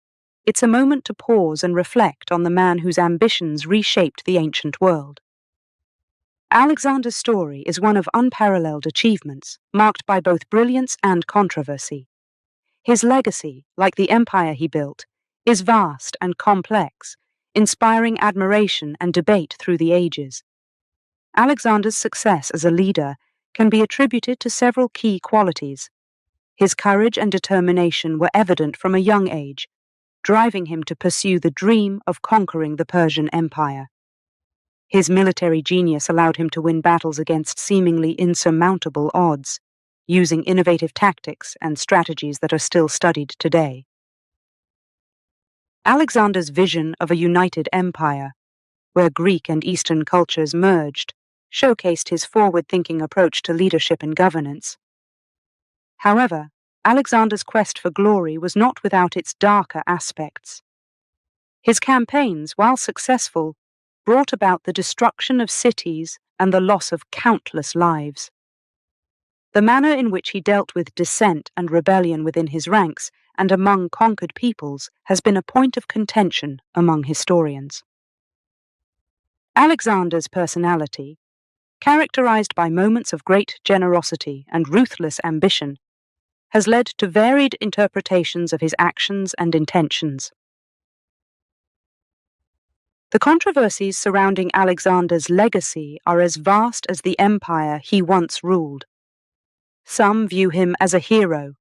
it's a moment to pause and reflect on the man whose ambitions reshaped the ancient world. Alexander's story is one of unparalleled achievements, marked by both brilliance and controversy. His legacy, like the empire he built, is vast and complex, inspiring admiration and debate through the ages. Alexander's success as a leader can be attributed to several key qualities. His courage and determination were evident from a young age, driving him to pursue the dream of conquering the Persian Empire. His military genius allowed him to win battles against seemingly insurmountable odds, using innovative tactics and strategies that are still studied today. Alexander's vision of a united empire, where Greek and Eastern cultures merged, showcased his forward-thinking approach to leadership and governance. However, Alexander's quest for glory was not without its darker aspects. His campaigns, while successful, brought about the destruction of cities and the loss of countless lives. The manner in which he dealt with dissent and rebellion within his ranks and among conquered peoples has been a point of contention among historians. Alexander's personality, characterized by moments of great generosity and ruthless ambition, has led to varied interpretations of his actions and intentions. The controversies surrounding Alexander's legacy are as vast as the empire he once ruled. Some view him as a hero,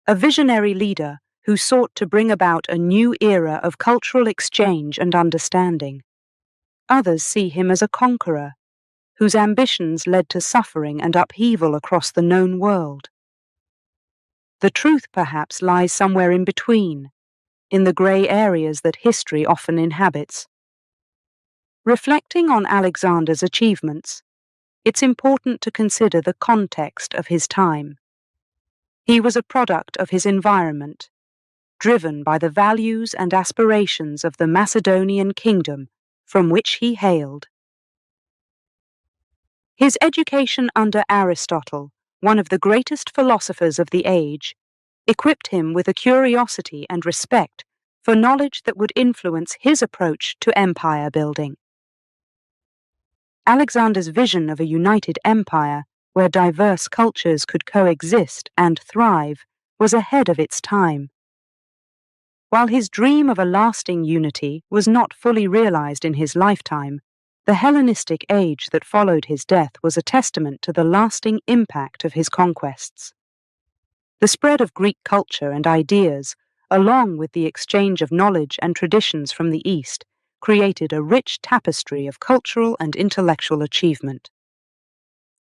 a visionary leader who sought to bring about a new era of cultural exchange and understanding. Others see him as a conqueror, whose ambitions led to suffering and upheaval across the known world. The truth perhaps lies somewhere in between, in the grey areas that history often inhabits. Reflecting on Alexander's achievements, it's important to consider the context of his time. He was a product of his environment, driven by the values and aspirations of the Macedonian kingdom from which he hailed. His education under Aristotle, one of the greatest philosophers of the age, equipped him with a curiosity and respect for knowledge that would influence his approach to empire building. Alexander's vision of a united empire where diverse cultures could coexist and thrive was ahead of its time. While his dream of a lasting unity was not fully realized in his lifetime, the Hellenistic age that followed his death was a testament to the lasting impact of his conquests. The spread of Greek culture and ideas, along with the exchange of knowledge and traditions from the East, created a rich tapestry of cultural and intellectual achievement.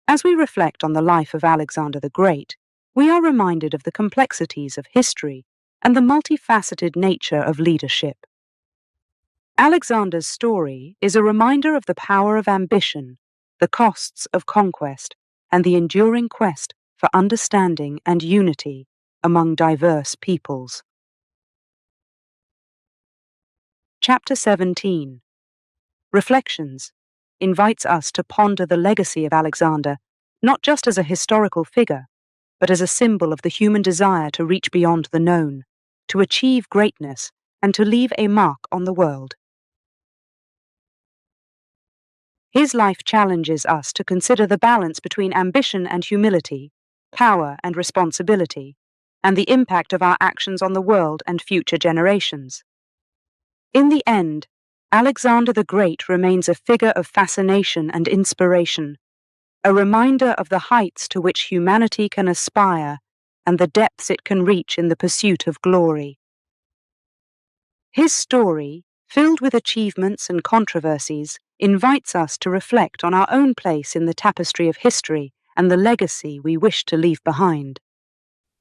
As we reflect on the life of Alexander the Great, we are reminded of the complexities of history and the multifaceted nature of leadership. Alexander's story is a reminder of the power of ambition, the costs of conquest, and the enduring quest for understanding and unity among diverse peoples. Chapter 17, Reflections, invites us to ponder the legacy of Alexander, not just as a historical figure, but as a symbol of the human desire to reach beyond the known, to achieve greatness, and to leave a mark on the world. His life challenges us to consider the balance between ambition and humility, power and responsibility, and the impact of our actions on the world and future generations. In the end, Alexander the Great remains a figure of fascination and inspiration, a reminder of the heights to which humanity can aspire and the depths it can reach in the pursuit of glory. His story, filled with achievements and controversies, invites us to reflect on our own place in the tapestry of history and the legacy we wish to leave behind.